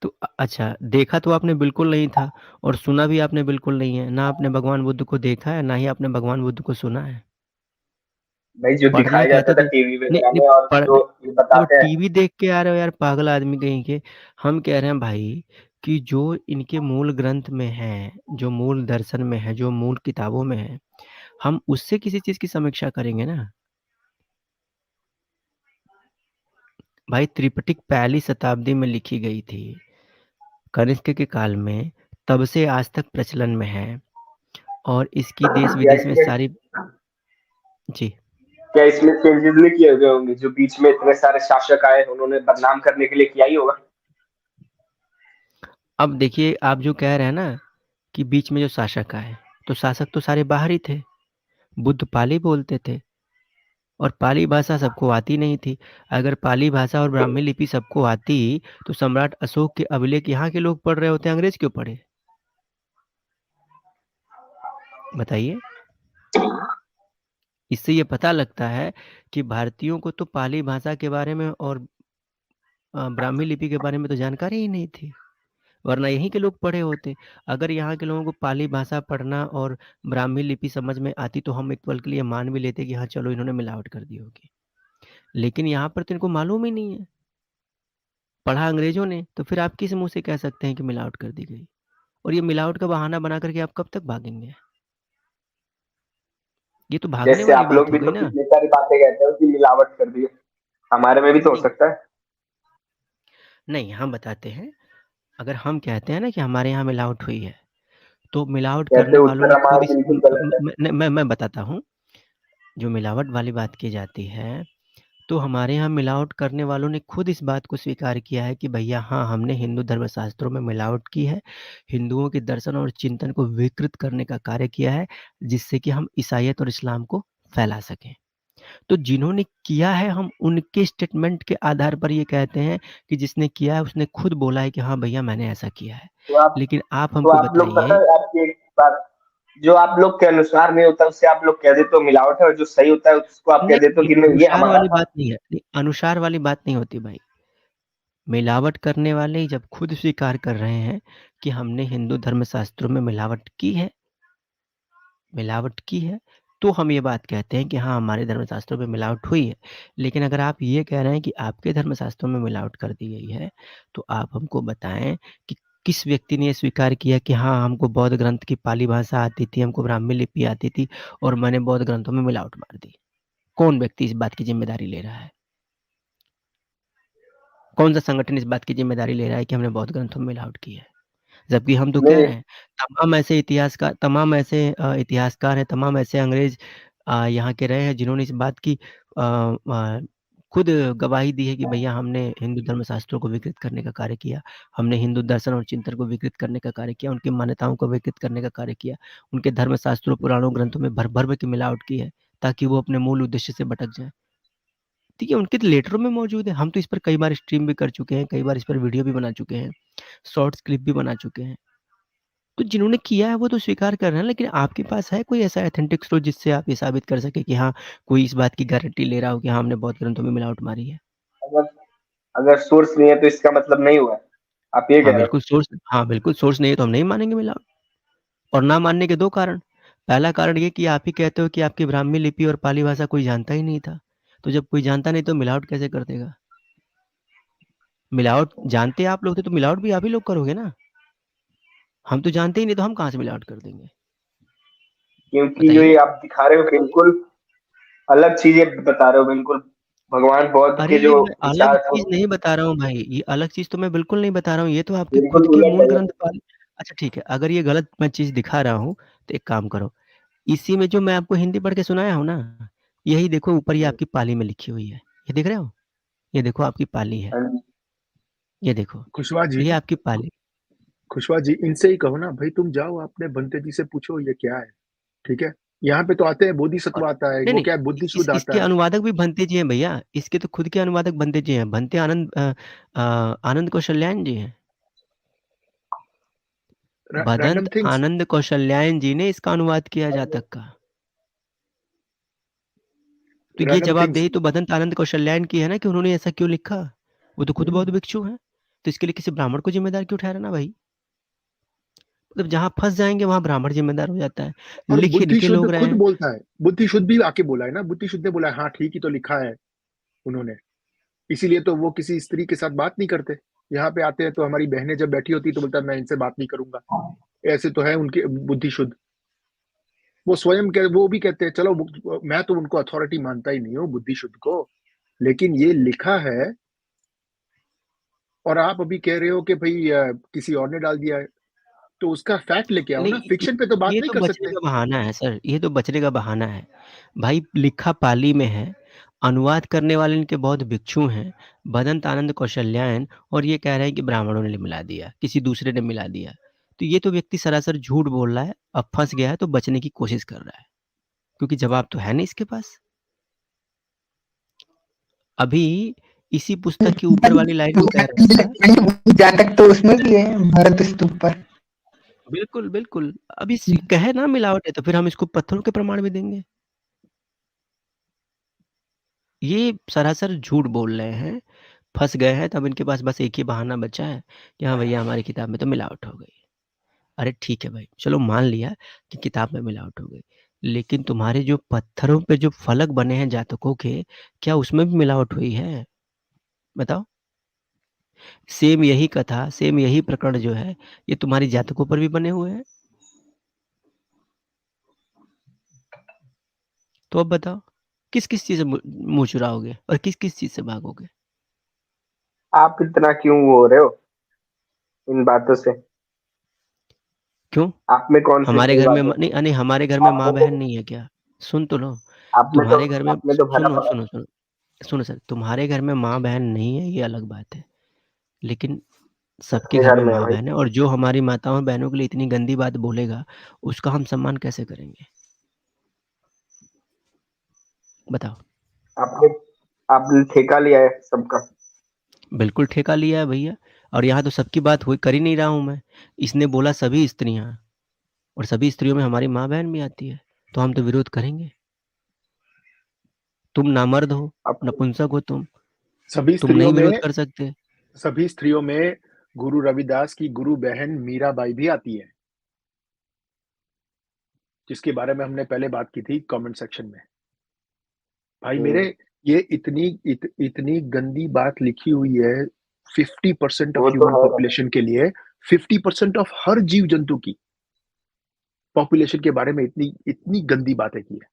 तो अच्छा, देखा तो आपने बिल्कुल नहीं था, और सुना भी आपने बिल्कुल नहीं है। ना आपने भगवान बुद्ध को देखा है, ना ही आपने भगवान बुद्ध को सुना है।
भाई जो
पढ़ना
दिखाया जाता
कहते
था
तो
टीवी
नहीं
वगैरह
नहीं
में और
पढ़
जो ये
अब
बताते हैं।
टीवी देख के आ रहे हो यार, पागल आदमी कहीं के। हम कह रहे हैं भाई कि जो इनके मूल ग्रंथ में है, जो मूल दर्शन में है, जो मूल किताबों में है, हम उससे किसी चीज की समीक्षा करेंगे ना। भाई त्रिपिटक पहली शताब्दी में लिखी गई थी, कनिष्क के काल में, तब से आज तक प्रचलन में है, और इसकी देश
क्या
विदेश में
इसमें
सारी। जी।
क्या इसमें चेंजेस नहीं किए गए होंगे? जो बीच में इतने सारे शासक आए उन्होंने बदनाम करने के लिए किया ही होगा।
अब देखिए, आप जो कह रहे हैं ना कि बीच में जो शासक आए, तो शासक तो सारे बाहर ही थे। बुद्ध पाली बोलते थे, और पाली भाषा सबको आती नहीं थी। अगर पाली भाषा और ब्राह्मी लिपि सबको आती, तो सम्राट अशोक के अभिलेख यहाँ के लोग पढ़ रहे होते, अंग्रेज क्यों पढ़े? बताइए। इससे ये पता लगता है कि भारतीयों को तो पाली भाषा के बारे में और ब्राह्मी लिपि के बारे में तो जानकारी ही नहीं थी, वरना यहीं के लोग पढ़े होते। अगर यहाँ के लोगों को पाली भाषा पढ़ना और ब्राह्मी लिपि समझ में आती, तो हम एक पल के लिए मान भी लेते कि हाँ चलो इन्होंने मिलावट कर दी होगी। लेकिन यहाँ पर तो इनको मालूम ही नहीं है, पढ़ा अंग्रेजों ने, तो फिर आप किस मुंह से कह सकते हैं कि मिलावट कर दी गई? और ये मिलावट का बहाना बना करके आप कब तक भागेंगे? ये तो भागने
जैसे
वाली
आप
बात
लोग
हो
भी
गई
तो
ना।
कितनी सारी बातें कहते हो कि मिलावट कर दी है, हमारे में भी तो हो
नहीं
सकता है।
नहीं, हम बताते हैं। अगर हम कहते हैं ना कि हमारे यहाँ मिलावट हुई है, तो मिलावट
जैसे
करने वालों
उत्तर
ने
हमारा
खुद इस
बिल्कुल गलत है।
मैं बताता हूँ। जो मिलावट वाली बात की जाती है, तो हमारे यहाँ मिलावट करने वालों ने खुद इस बात को स्वीकार किया है कि भैया हाँ, हमने हिंदू धर्मशास्त्रों में मिलावट की है, हिंदुओं के दर्शन और चिंतन को विकृत करने का कार्य किया है, जिससे कि हम ईसाईयत और इस्लाम को फैला सकें। तो जिन्होंने किया है, हम उनके स्टेटमेंट के आधार पर ये कहते हैं कि जिसने किया है उसने खुद बोला है कि हाँ भैया मैंने ऐसा किया है। लेकिन आप
तो
हमको
आप लोग पता
बताइए।
है आपकी एक बात, जो आप लोग के अनुसार नहीं होता उससे आप लोग कह देते हो मिलावट है, और जो सही होता है उसको आप कह
नहीं,
देते हो
नहीं,
कि नहीं ये
अनुसार
हमारा
वाली
था।
बात नहीं है। नहीं, अनुसार वाली बात नहीं होती भाई। मिलावट करने वाले जब खुद स्वीकार कर रहे हैं कि हमने हिंदू धर्मशास्त्रों में मिलावट की है, तो हम ये बात कहते हैं कि हाँ, हमारे धर्मशास्त्रों में मिलावट हुई है। लेकिन अगर आप ये कह रहे हैं कि आपके धर्मशास्त्रों में मिलावट कर दी गई है, तो आप हमको बताएँ कि किस व्यक्ति ने ये स्वीकार किया कि हाँ, हमको बौद्ध ग्रंथ की पाली भाषा आती थी, हमको ब्राह्मी लिपि आती थी और मैंने बौद्ध ग्रंथों में मिलावट मार दी। कौन व्यक्ति इस बात की ज़िम्मेदारी ले रहा है? कौन-सा संगठन इस बात की ज़िम्मेदारी ले रहा है कि हमने बौद्ध ग्रंथों में मिलावट की है? जबकि हम तो कह
नहीं,
रहे हैं, तमाम ऐसे इतिहासकार हैं, तमाम ऐसे अंग्रेज़ यहाँ के रहे हैं जिन्होंने इस बात की खुद गवाही दी है कि भैया हमने हिंदू धर्मशास्त्रों को विकृत करने का कार्य किया, हमने हिंदू दर्शन और चिंतन को विकृत करने का कार्य किया, उनकी मान्यताओं को विकृत करने का कार्य किया, उनके धर्मशास्त्रों, पुराणों, ग्रंथों में भर-भर के मिलावट की है, ताकि वो अपने मूल उद्देश्य से भटक जाएँ। ठीक है, उनके तो लेटरों में मौजूद है। हम तो इस पर कई बार स्ट्रीम भी कर चुके हैं, कई बार इस पर वीडियो भी बना चुके हैं, शॉर्ट्स क्लिप भी बना चुके हैं। तो जिन्होंने किया है वो तो स्वीकार कर रहे हैं, लेकिन आपके पास है कोई ऐसा ऑथेंटिक सोर्स जिससे आप ये साबित कर सकें कि हाँ, कोई इस बात की गारंटी ले रहा हो कि हाँ, हमने बौद्ध ग्रंथों में मिलावट मारी है?
अगर अगर सोर्स नहीं है तो इसका मतलब नहीं हुआ है, आप ये कह रहे हो।
हाँ, बिल्कुल सोर्स नहीं है तो हम नहीं मानेंगे मिलावट। और ना मानने के 2 कारण। पहला कारण ये कि आप ही कहते हो कि आपकी ब्राह्मी लिपि और पाली भाषा कोई जानता ही नहीं था। तो जब कोई जानता नहीं तो मिलावट कैसे कर देगा? मिलावट जानते आप लोग थे तो मिलावट भी आप ही लोग करोगे ना? हम तो जानते ही नहीं तो हम कहाँ से मिलावट कर देंगे?
क्योंकि जो
बताइए।
ये आप दिखा रहे हो बिल्कुल अलग चीजें बता रहे हो, बिल्कुल भगवान बौद्ध
अरे!
के जो
मैं अलग
विचार थे
चीज़ नहीं बता रहा हूँ भाई, ये अलग चीज़ तो मैं बिल्कुल नहीं बता रहा हूँ, ये तो आपके
बिल्कुल
खुद के
उलट
मूल
है।
ग्रंथ पाली। अच्छा ठीक है, अगर ये गलत मैं चीज़ दिखा रहा हूँ, तो एक काम करो, इसी में जो मैं आपको हिंदी पढ़ के सुनाया हूँ ना, यही देखो ऊपर ये आपकी पाली में लिखी हुई है। ये देख रहे हो? ये देखो आपकी पाली है,
हाँ जी।
ये देखो,
खुशवा जी,
ये आपकी पाली।
इनसे ही कहो ना भाई, तुम जाओ अपने बंते जी से पूछो ये क्या है, ठीक है? यहाँ पे तो आते हैं
और
बोधिसत्व आता है,
नहीं,
वो
नहीं,
क्या है बुद्धि-शुद्ध आता
इसके
है।
अनुवादक भी भंते जी हैं भैया, इसके तो खुद के अनुवादक भंते जी हैं, आनंद कौशल्यायन जी हैं।
रैंडम
भदंत
थिंग्स,
आनंद कौशल्यायन जी ने इसका अनुवाद किया जातक का। तो ये
रैंडम थिंग्स,
जवाबदेही तो भदंत आनंद कौशल्यायन की है ना कि उन्होंने ऐसा क्यों लिखा? वो तो खुद बौद्ध भिक्षु हैं। तो इसके लिए किसी ब्राह्मण को ज़िम्मेदार क्यों ठहराना भाई? मतलब जहाँ फँस जाएँगे वहाँ ब्राह्मण ज़िम्मेदार हो जाता है।
और
लिख इनके
बुद्धि-शुद्ध
लोग रहे
खुद
हैं।
बोलता है, बुद्धि-शुद्ध भी आके बोला है ना, बुद्धि-शुद्ध ने बोला है, हाँ, ठीक ही तो लिखा है उन्होंने। इसीलिए तो वो किसी स्त्री के साथ बात नहीं करते। यहाँ पे आते हैं तो हमारी बहनें जब बैठी होती है तो बोलता है मैं इनसे बात नहीं करूँगा। ऐसे तो है उनके बुद्धि-शुद्ध। वो भी कहते हैं चलो मैं तो उनको अथॉरिटी मानता ही नहीं हूँ बुद्धि-शुद्ध को, लेकिन ये लिखा है और आप अभी कह रहे हो कि भई किसी और ने डाल दिया है, तो उसका फैक्ट लेके आओ ना,
नहीं,
फिक्शन पे तो बात
ये
नहीं
तो
कर
बचने
सकते।
का बहाना है सर, ये तो बचने का बहाना है। भाई लिखा पाली में है, अनुवाद करने वाले इनके बौद्ध भिक्षु हैं, भदंत आनंद कौशल्यायन और ये कह रहे हैं कि ब्राह्मणों ने मिला दिया, किसी दूसरे ने मिला दिया। तो ये तो व्यक्ति सरासर झूठ बोल रहा है, अब फँस गया है तो बचने की कोशिश कर रहा है, क्योंकि जवाब तो है नहीं इसके पास। अभी इसी पुस्तक की ऊपर वाली लाइन में कह रहा था।
जातक तो उसमें भी है, भरत स्तूप पर।
बिल्कुल, बिल्कुल। अब इस कहे ना मिलावट है तो फिर हम इसको पत्थरों के प्रमाण भी देंगे। ये सरासर झूठ बोल रहे हैं, फँस गए हैं, तब इनके पास बस एक ही बहाना बचा है कि हाँ भैया हमारी किताब में तो मिलावट हो गई। अरे ठीक है भाई, चलो मान लिया कि किताब में मिलावट हो गई, लेकिन तुम्हारे जो पत्थरों पे जो फलक बने हैं जातकों के, क्या उसमें भी मिलावट हुई है? बताओ? सेम यही कथा, सेम यही प्रकरण जो है, ये तुम्हारी जातकों पर भी बने हुए हैं। तो अब बताओ, किस-किस चीज़ से मुँह चुराओगे और किस-किस चीज़ से भागोगे?
आप इतना क्यों वो हो रहे हो इन बातों से?
क्यों?
आप में कौन सी
हमारे
सही
घर में
बात है?
नहीं हमारे घर में
आप में तो
माँ-बहन नहीं है क्या? सुन तो लो।
आप में तो
तुम्हारे घर में
आप में तो भला
सुनो,
पड़ा।
सुनो, सुनो। सुनो सर, तुम्हारे घर में माँ बहन नहीं है ये अलग बात है, लेकिन सबके
सबके
घर
घर
में
में है
माँ
भाई।
बहन है, और जो हमारी माताओं बहनों के लिए इतनी गंदी बात बोलेगा उसका हम सम्मान कैसे करेंगे? बताओ।
आपने आपने ठेका लिया है सबका।
बिल्कुल ठेका लिया है भैया, और यहाँ तो सबकी बात हुई कर ही नहीं रहा हूँ मैं। इसने बोला सभी स्त्रियाँ, और सभी स्त्रियों में हमारी माँ बहन भी आती है, तो हम तो विरोध करेंगे। तुम नामर्द हो,
आप
नपुंसक हो, तुम
सभी
नहीं
स्त्रियों
विरोध
में
कर सकते।
सभी स्त्रियों में गुरु रविदास की गुरु बहन मीराबाई भी आती है, जिसके बारे में हमने पहले बात की थी कमेंट सेक्शन में। भाई मेरे, ये इतनी गंदी बात लिखी हुई है 50% ऑफ
वो तो
ह्यूमन
है भाई।
पॉपुलेशन के लिए, 50% ऑफ हर जीव जंतु की पॉपुलेशन के बारे में इतनी इतनी गंदी बातें की है।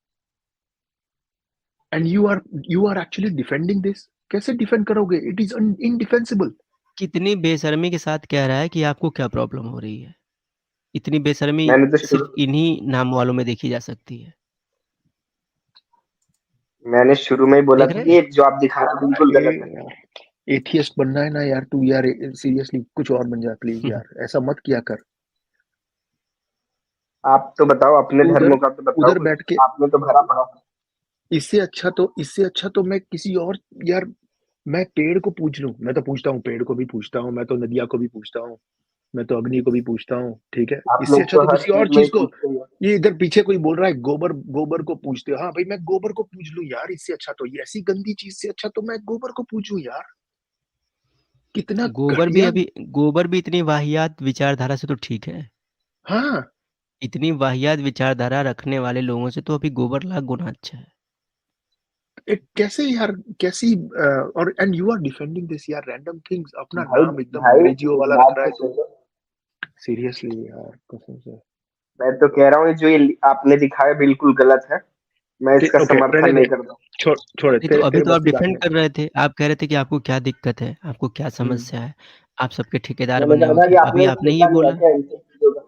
And you are actually defending this. कैसे डिफेंड करोगे? It is indefensible.
कितनी बेशर्मी के साथ कह रहा है कि आपको क्या प्रॉब्लम हो रही है। इतनी बेशर्मी
मैंने तो
सिर्फ इन्हीं नाम वालों में देखी जा सकती है।
शुरू में ही बोला
देख
था
रहे
कि ये जो आप दिखा रहे हो बिल्कुल गलत है।
एथियस्ट बनना है ना यार तू, यार सीरियसली कुछ और बन जा प्लीज यार, ऐसा मत किया कर।
आप तो बताओ अपने
उधर
धर्मों का तो बताओ
उधर
कुछ।
बैठ के,
आपने तो भरा पड़ा।
इससे अच्छा तो मैं किसी और, यार मैं पेड़ को पूछ लूं। मैं तो पूछता हूँ, पेड़ को भी पूछता हूँ, मैं तो नदिया को भी पूछता हूँ, मैं तो अग्नि को भी पूछता हूँ, ठीक है।
आप
इससे
लोग
अच्छा
तो
तो
हर
किसी और
चीज में
चीज
ही
को,
पूछते हो।
ये इधर पीछे कोई बोल रहा है गोबर, गोबर को पूछते हो। हाँ भाई मैं गोबर को पूछ लूं यार, इससे अच्छा तो ये ऐसी गंदी चीज से अच्छा तो मैं गोबर को पूछूं यार। कितना घटिया।
गोबर भी इतनी वाहियात विचारधारा से तो ठीक है।
हाँ,
इतनी वाहियात विचारधारा रखने वाले लोगों से तो अभी गोबर लाख गुना अच्छा है।
एक कैसे यार, कैसी और and you are defending this यार, रैंडम थिंग्स। अपना
भाई
नाम एकदम
भाई
अंग्रेजियों
एक
वाला रख
बात
रहा है
तो
तू।
सुनो।
सीरियसली यार, कसम से।
मैं तो कह रहा हूँ जो ये आपने दिखाया बिल्कुल गलत है। मैं इसका
ओके, रहने
समर्थन
दे,
नहीं करता।
छोड़ छोड़,
नहीं तो अभी
तेरे
तो
बस
आप
की बात
डिफेंड
नहीं।
कर रहे थे, आप कह रहे थे कि आपको क्या दिक्कत है, आपको क्या
हम्म,
समस्या है, आप सबके ठेकेदार
मैंने
बने
कहा था कि
होगे। अभी
आपने
आपने ये
ठेका लिया
बोला।
क्या इन सब चीजों का।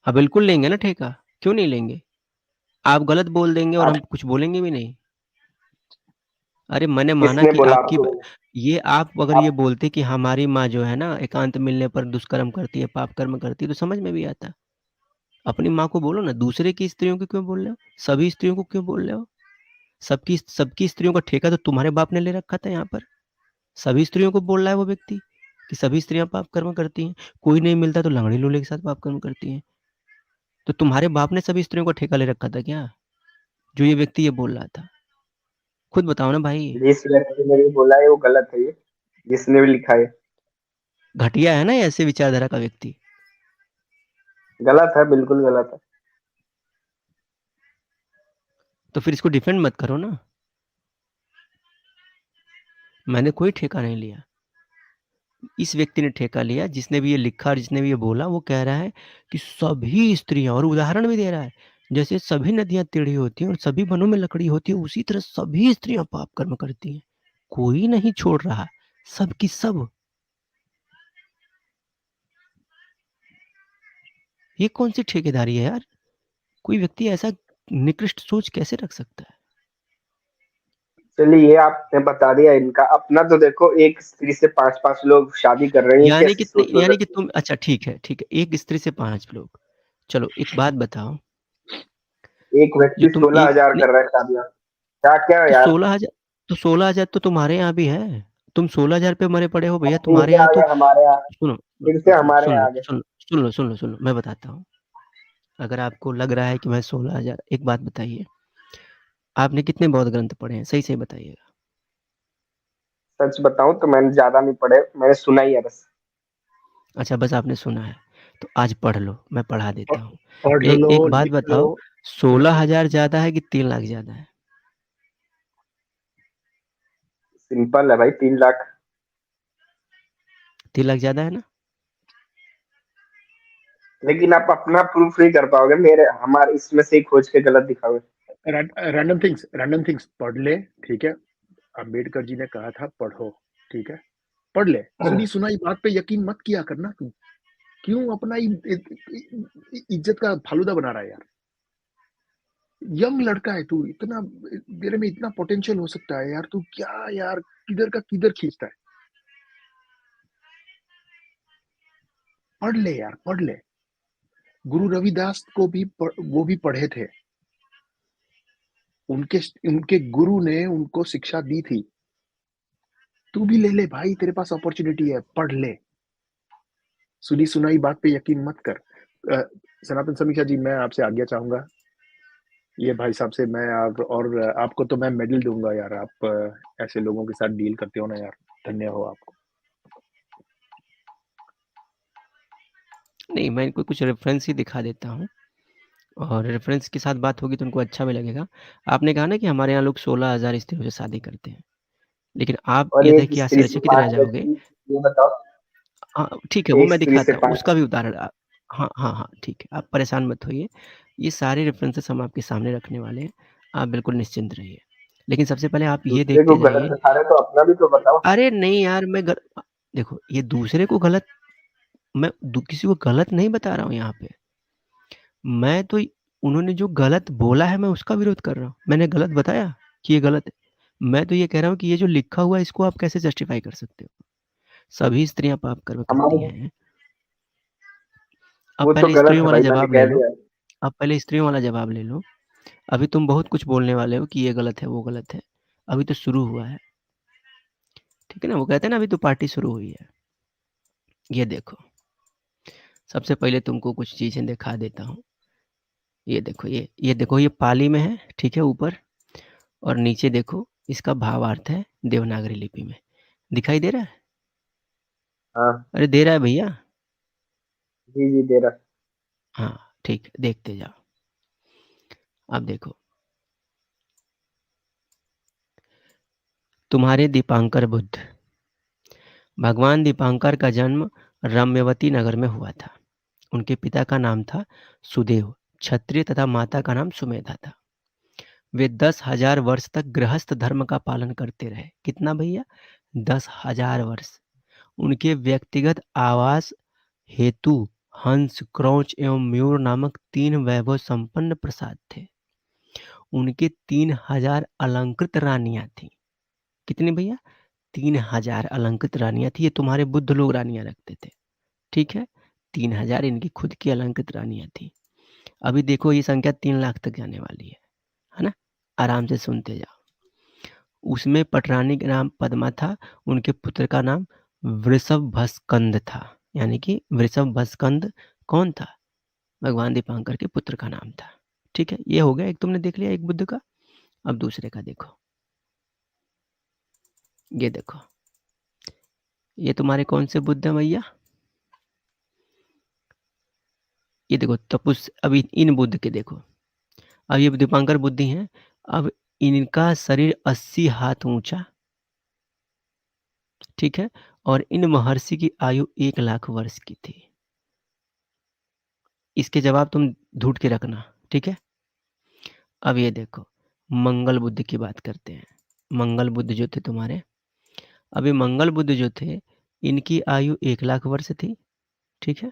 हाँ बिल्कुल लेंगे ना ठेका, क्यों नहीं लेंगे। आप गलत बोल देंगे और हम
आप
कुछ बोलेंगे भी नहीं। अरे मैंने माना
किसने
कि
बोला
आपकी
आपको।
ये आप अगर ये
आप
बोलते कि हमारी माँ जो है ना एकांत मिलने पर दुष्कर्म करती है, पाप कर्म करती है, तो समझ में भी आता। अपनी माँ को बोलो ना, दूसरे की स्त्रियों को क्यों बोल रहे हो, सभी स्त्रियों को क्यों बोल रहे हो। सबकी सबकी स्त्रियों का ठेका तो तुम्हारे बाप ने ले रखा था यहाँ पर। सभी स्त्रियों को बोल रहा है वो व्यक्ति कि सभी स्त्रियां पाप कर्म करती हैं, कोई नहीं मिलता तो लंगड़ी लूले के साथ पाप कर्म करती हैं। तो तुम्हारे बाप ने सभी स्त्रियों को ठेका ले रखा था क्या, जो ये व्यक्ति ये बोल रहा था। खुद बताओ ना भाई।
जिस व्यक्ति ने भी बोला है वो गलत है, ये जिसने भी लिखा है
घटिया है ना ये ऐसे विचारधारा का व्यक्ति।
गलत है, बिल्कुल गलत है।
तो फिर इसको डिफेंड मत करो ना। मैंने कोई ठेका नहीं लिया, इस व्यक्ति ने ठेका लिया। जिसने भी ये लिखा और जिसने भी ये बोला वो कह रहा है कि सभी स्त्रियां, और उदाहरण भी दे रहा है, जैसे सभी नदियां टेढ़ी होती हैं और सभी वनों में लकड़ी होती है, उसी तरह सभी स्त्रियां पाप कर्म करती हैं, कोई नहीं छोड़ रहा, सब की सब। ये कौन सी ठेकेदारी है यार। कोई व्यक्ति ऐसा निकृष्ट सोच कैसे रख सकता है।
चलिए ये आपने बता दिया इनका। अपना तो देखो, एक स्त्री से 5-5 लोग शादी कर रहे हैं, कैसी सोच हो
यानी कि
सकती है।
तुम, अच्छा ठीक है ठीक है, एक स्त्री से 5 लोग। चलो एक बात बताओ,
एक
जो
व्यक्ति
तुम एक
16,000
नहीं,
कर रहा है शादियां। क्या क्या
तो
यार।
16,000, तो 16,000 तो तुम्हारे यहाँ भी है। तुम 16,000 पे मरे पड़े हो भैया,
अब फिर
तुम्हारे
से
यहाँ
आ
तो।
गए हमारे यहाँ।
सुनो
फिर से
सुनो
हमारे
सुन
यहाँ
लो
आ गए।
सुन सुन लो सुन लो सुन लो, मैं बताता हूँ। अगर आपको लग रहा है कि मैं 16,000, एक बात बताइए, आपने कितने बौद्ध ग्रंथ पढ़े हैं, सही सही बताइएगा।
सच बताऊं तो मैंने ज्यादा नहीं पढ़े, मैंने सुना ही है बस।
अच्छा बस आपने सुना है, तो आज पढ़ लो, मैं पढ़ा देता हूँ।
पढ़
एक
लो,
एक बात
लिख लो।
बताओ, 16,000 ज्यादा है कि 3 लाख ज्यादा है।
सिंपल है भाई, 3 लाख।
3 लाख ज्यादा है ना।
लेकिन आप अपना प्रूफ नहीं कर पाओगे, मेरे हमारे इसमें से ही खोज के गलत दिखाओगे।
रैंडम थिंग्स पढ़ ले, ठीक है। अम्बेडकर जी ने कहा था पढ़ो, ठीक है। पढ़ ले, सुनी सुनाई बात पे यकीन मत किया करना तू। क्यों अपना इज्जत का फालूदा बना रहा है यार। यंग लड़का है तू, इतना तेरे में इतना पोटेंशियल हो सकता है यार, तू क्या यार किधर का किधर खींचता है। पढ़ ले यार, पढ़ ले। गुरु रविदास को भी वो भी पढ़े थे, उनके उनके गुरु ने उनको शिक्षा दी थी। तू भी ले ले भाई, तेरे पास अपॉर्चुनिटी है, पढ़ ले। सुनी सुनाई बात पे यकीन मत कर। सनातन समीक्षा जी, मैं आपसे आज्ञा चाहूंगा। ये भाई साहब से मैं और आपको तो मैं मेडल दूंगा यार, आप ऐसे लोगों के साथ डील करते हो ना यार, धन्य हो आपको।
नहीं, मैं इनको कुछ रेफरेंस ही दिखा देता हूँ और रेफरेंस के साथ बात होगी तो उनको अच्छा भी लगेगा। आपने कहा ना कि हमारे यहाँ लोग 16,000 स्त्रियों से शादी करते हैं, लेकिन आप
और
ये
एक
देखिए
स्त्री से
आश्चर्यचकित रह
5
जाओगे।
बच्ची, ये बताओ।
हाँ, ठीक है, वो
एक
मैं
स्त्री से
दिखाता हूँ,
5।
उसका भी उदाहरण हाँ, हाँ, हाँ, ठीक है, आप परेशान मत होइए। ये सारे रेफरेंसेस हम आपके सामने रखने वाले हैं, आप बिल्कुल निश्चिंत रहिए। लेकिन सबसे पहले आप ये
दूसरे को
देखते
गलत
जाइए।
बता रहे तो अपना भी तो बताओ।
अरे नहीं यार, देखो, ये दूसरे को गलत, मैं किसी को गलत नहीं बता रहा हूँ यहाँ पे। मैं तो उन्होंने जो गलत बोला है मैं उसका विरोध कर रहा हूँ। मैंने गलत बताया कि ये गलत है? मैं तो ये कह रहा हूँ कि ये जो लिखा हुआ है इसको आप कैसे जस्टिफाई कर सकते हो? सभी स्त्रियां पाप कर्म करती
हमारे
हैं। अब
वो तो
पहले
गलत
स्त्रियों
है
वाला
भाई, मैंने
जवाब ले
कह
लो।
दिया।
अब पहले स्त्रियों वाला जवाब ले लो। अभी तुम बहुत कुछ बोलने वाले हो कि ये गलत है, वो गलत है। अभी तो शुरू हुआ है, ठीक है ना? वो कहते हैं ना, अभी तो पार्टी शुरू हुई है। ये देखो, सबसे पहले तुमको कुछ चीजें दिखा देता हूँ। ये देखो, ये देखो, ये पाली में है, ठीक है, ऊपर, और नीचे देखो इसका भावार्थ है देवनागरी लिपि में। दिखाई दे रहा है?
हाँ
अरे दे रहा है भैया?
जी जी, दे रहा।
हाँ, ठीक है, देखते जाओ। अब देखो, तुम्हारे दीपांकर बुद्ध, भगवान दीपांकर का जन्म रम्यवती नगर में हुआ था। उनके पिता का नाम था सुदेव क्षत्रिय तथा माता का नाम सुमेधा था। वे 10,000 वर्ष तक गृहस्थ धर्म का पालन करते रहे। कितना भैया? 10,000 वर्ष। उनके व्यक्तिगत आवास हेतु हंस, क्रौच एवं मयूर नामक 3 वैभव संपन्न प्रसाद थे। उनके 3,000 अलंकृत रानियां थीं। कितनी भैया? 3,000 अलंकृत रानियां थी। ये तुम्हारे बुद्ध लोग रानियां रखते थे, ठीक है? 3,000 इनकी खुद की अलंकृत रानियां थी। अभी देखो ये संख्या 3 लाख तक जाने वाली है ना? आराम से सुनते जाओ। उसमें पटरानी का नाम पद्मा था। उनके पुत्र का नाम वृषभस्कंद था। यानी कि वृषभस्कंद कौन था? भगवान दीपांकर के पुत्र का नाम था। ठीक है, ये हो गया एक, तुमने देख लिया एक बुद्ध का। अब दूसरे का देखो। ये देखो, ये तुम्हारे कौन से बुद्ध हैं भैया? ये देखो तपुस। अभी इन बुद्ध के देखो, अब ये दीपांकर बुद्ध ही हैं। अब इनका शरीर 80 हाथ ऊंचा, ठीक है, और इन महर्षि की आयु 1 लाख वर्ष की थी। इसके जवाब तुम ढूंढ के रखना, ठीक है? अब ये देखो, मंगल बुद्ध की बात करते हैं। मंगल बुद्ध जो थे तुम्हारे, अभी मंगल बुद्ध जो थे इनकी आयु 1 लाख वर्ष थी, ठीक है?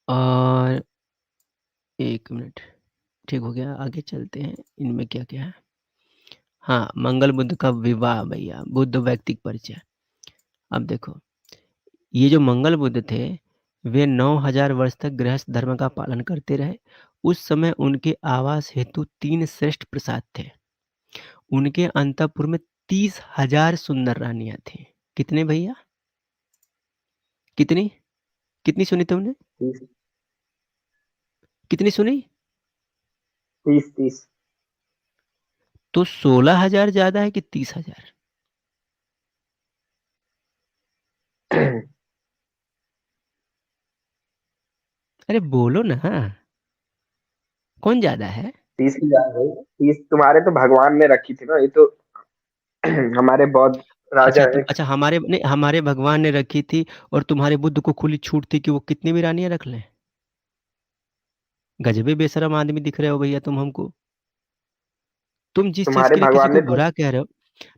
और एक मिनट, ठीक हो गया, आगे चलते हैं। इनमें क्या क्या है? हाँ, मंगल बुद्ध का विवाह भैया, बुद्ध व्यक्तिक परिचय। अब देखो, ये जो मंगल बुद्ध थे वे 9,000 वर्ष तक गृहस्थ धर्म का पालन करते रहे। उस समय उनके आवास हेतु 3 श्रेष्ठ प्रसाद थे। उनके अंतःपुर में 30,000 सुंदर रानियां थी। कितने भैया? कितनी? कितनी सुनी तुमने?
30
कितनी सुनी?
30 30।
तो 16,000 ज्यादा है कि 30,000? अरे बोलो ना, कौन ज्यादा है?
30 की याद है। 30 तुम्हारे तो भगवान ने रखी थी ना, ये तो हमारे बौद्ध राजा
अच्छा, तो
है।
अच्छा, हमारे नहीं, हमारे भगवान ने रखी थी और तुम्हारे बुद्ध को खुली छूट थी कि वो कितनी भी रानियां रख लें। गजबे बेशरम आदमी दिख रहे हो भैया तुम हमको। तुम जिस चीज
तुम्हारे
के लिए किसी
भगवान
को
ने तो
बुरा कह रहे हो,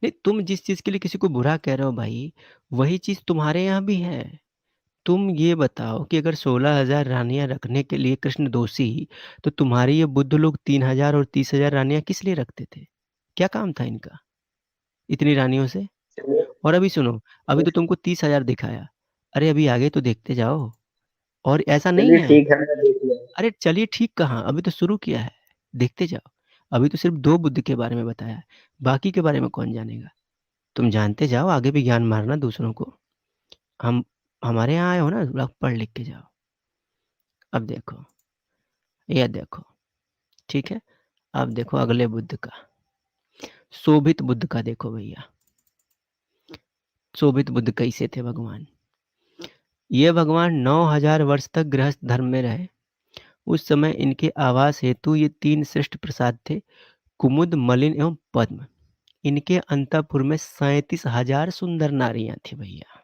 नहीं, तुम जिस चीज के लिए किसी को बुरा कह रहे हो भाई, वही चीज तुम्हारे यहाँ भी है। तुम ये बताओ कि अगर 16,000 रानियां रखने के लिए कृष्ण दोषी, तो तुम्हारे ये बुद्ध लोग 3,000 और 30,000 रानियां किस लिए रखते थे? क्या काम था इनका इतनी रानियों से?
चलिए
और अभी सुनो, अभी तो तुमको 30,000 दिखाया, अरे अभी आगे तो देखते जाओ। और ऐसा नहीं
चलिए
है,
ठीक है, मैं देख लिया।
अरे चलिए ठीक कहाँ, अभी तो शुरू किया है, देखते जाओ। अभी तो सिर्फ 2 बुद्ध के बारे में बताया है, बाकी के बारे में कौन जानेगा? तुम जानते जाओ, आगे भी ज्ञान मारना दूसरों को। हम हमारे यहाँ आए हो ना, थोड़ा पढ़ लिख के जाओ। अब देखो, ये देखो, ठीक है। अब देखो अगले बुद्ध का, शोभित बुद्ध का देखो भैया। शोभित बुद्ध कैसे थे भगवान? ये भगवान 9,000 वर्ष तक गृहस्थ धर्म में रहे। उस समय इनके आवास हेतु ये 3 श्रेष्ठ प्रसाद थे, कुमुद, मलिन एवं पद्म। इनके अंतःपुर में 37,000 सुंदर नारियां थी भैया।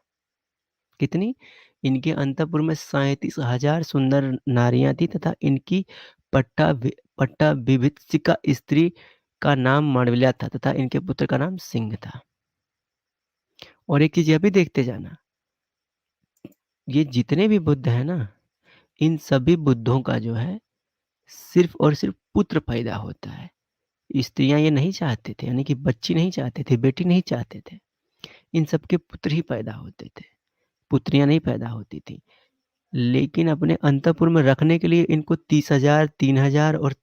कितनी? इनके अंतःपुर में 37,000 सुंदर नारियां थी तथा इनकी पट्टाभिषिक्ता स्त्री का नाम मांडविल्या था तथा इनके पुत्र का नाम सिंह था। और एक चीज यह भी देखते जाना, ये जितने भी बुद्ध हैं ना, इन सभी बुद्धों का जो है सिर्फ और सिर्फ पुत्र पैदा होता है। स्त्रियां ये नहीं चाहते थे, यानी कि बच्ची नहीं चाहते थे, बेटी नहीं चाहते थे। इन सबके पुत्र ही पैदा होते थे, पुत्रियां नहीं पैदा होती थी। लेकिन अपने अंतःपुर में रखने के लिए इनको 30,000, 3,000 और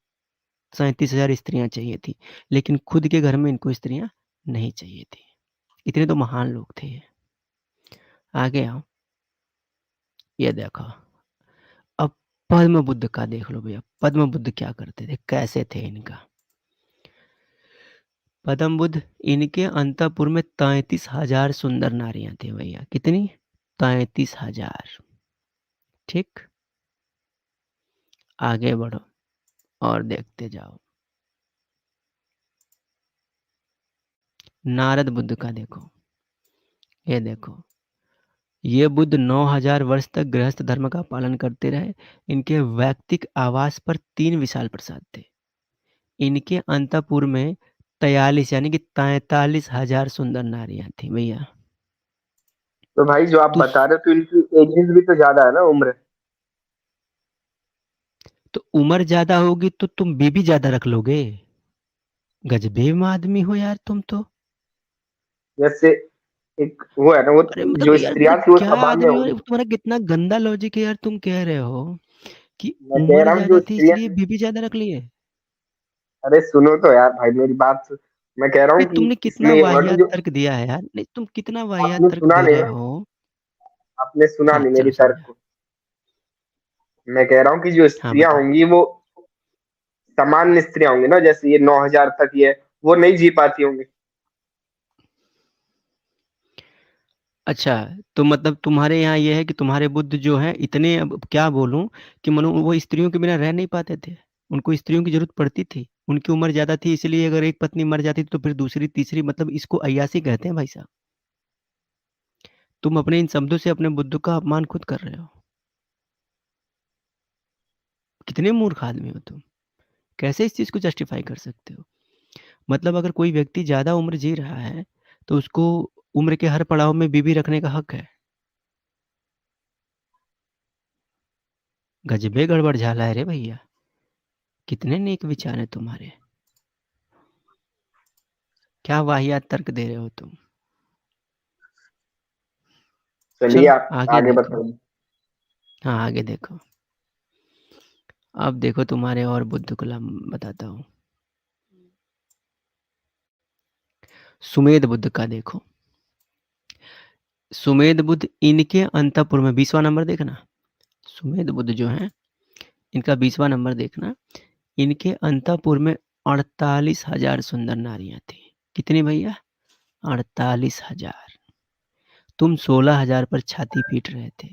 37,000 स्त्रियां चाहिए थी, लेकिन खुद के घर में इनको स्त्रियां नहीं चाहिए थी। इतने तो महान लोग थे ये। आगे आओ, ये देखो। अब पद्म बुद्ध का देख लो भैया, पद्म बुद्ध क्या करते थे, कैसे थे इनका? पद्म बुद्ध, इनके अंतःपुर में 33,000 सुंदर नारियां थी भैया। कितनी? 33,000। ठीक, आगे बढ़ो और देखते जाओ। नारद बुद्ध का देखो, ये देखो। ये बुद्ध 9,000 वर्ष तक गृहस्थ धर्म का पालन करते रहे। इनके वैयक्तिक आवास पर 3 विशाल प्रसाद थे। इनके अंतःपुर में 43 यानी कि 43,000 सुंदर नारियां थी भैया।
तो भाई जो आप
तो
बता रहे हो, तो इनकी एजेस भी तो ज्यादा है ना, उम्र।
तो उम्र ज्यादा होगी तो तुम बीबी ज्यादा रख लोगे? गजबे में आदमी हो यार तुम तो।
जैसे एक वो है ना, वो
अरे मतलब
जो
यार,
स्त्रियां
मतलब
थी वो
क्या
सभा में
आदमी हो,
होंगी।
तुम्हारा कितना गंदा लॉजिक है यार। तुम कह रहे हो कि
मैं कह
उम्र
रहा हूँ जो
ज्यादा थी
स्त्रियां
इसलिए
थी।
बीबी ज्यादा रख लिए।
अरे सुनो तो यार भाई मेरी बात मैं कह रहा
भाई
हूँ कि
तुमने कितना
इसलिए
वाहियात
जो
तर्क दिया है यार, नहीं तुम कितना वाहियात
आपने
तर्क
सुना
दे
नहीं
रहे
ना,
हो।
आपने सुना
हाँ
नहीं मेरी
चलो
तर्क
समझा।
को। मैं कह रहा हूँ कि जो
हाँ
स्त्रियां
बताओ।
होंगी वो सामान्य स्त्रियां होंगी ना, जैसे ये 9,000 तक ये वो नहीं जी पाती होंगी।
अच्छा, तो मतलब तुम्हारे यहाँ ये है कि तुम्हारे बुद्ध जो हैं इतने, अब क्या बोलूं, कि मनो वो स्त्रियों के बिना रह नहीं पाते थे। उनको स्त्रियों की जरूरत पड़ती थी, उनकी उम्र ज्यादा थी, इसलिए अगर एक पत्नी मर जाती थी तो फिर दूसरी तीसरी, मतलब इसको अय्यासी कहते हैं भाई साहब। तुम अपने इन शब्दों से अपने बुद्ध का अपमान खुद कर रहे हो। कितने मूर्ख आदमी हो तुम, कैसे इस चीज को जस्टिफाई कर सकते हो? मतलब अगर कोई व्यक्ति ज्यादा उम्र जी रहा है तो उसको उम्र के हर पड़ाव में बीबी रखने का हक है। गजबे गड़बड़ झाला है रे भैया, कितने नेक विचार हैं तुम्हारे। क्या वाहियात तर्क दे रहे हो तुम।
चलिए
चलो
आप
आगे
आगे
देखो।
बताइए।
हाँ आगे देखो। अब देखो तुम्हारे और बुद्ध को बताता हूँ। सुमेध बुद्ध का देखो। सुमेध बुद्ध, इनके अंतःपुर में 20वां नंबर देखना। सुमेध बुद्ध जो है, इनका 20वां नंबर देखना। इनके अंतःपुर में 48,000 सुंदर नारियां थी। कितनी भैया? 48,000। तुम 16,000 पर छाती पीट रहे थे।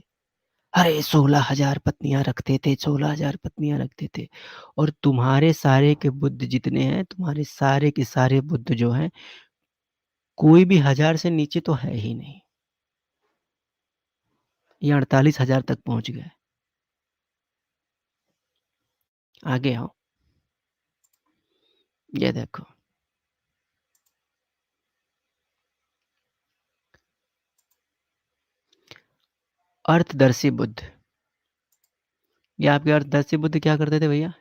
अरे 16,000 पत्नियां रखते थे, 16,000 पत्नियां रखते थे। और तुम्हारे सारे के बुद्ध जितने हैं, तुम्हारे सारे के सारे बुद्ध जो हैं, कोई भी 1,000 से नीचे तो है ही नहीं। ये 48,000 तक पहुंच गए। आगे आओ, ये देखो। अर्थदर्शी बुद्ध। ये आपके अर्थदर्शी बुद्ध क्या करते थे भैया?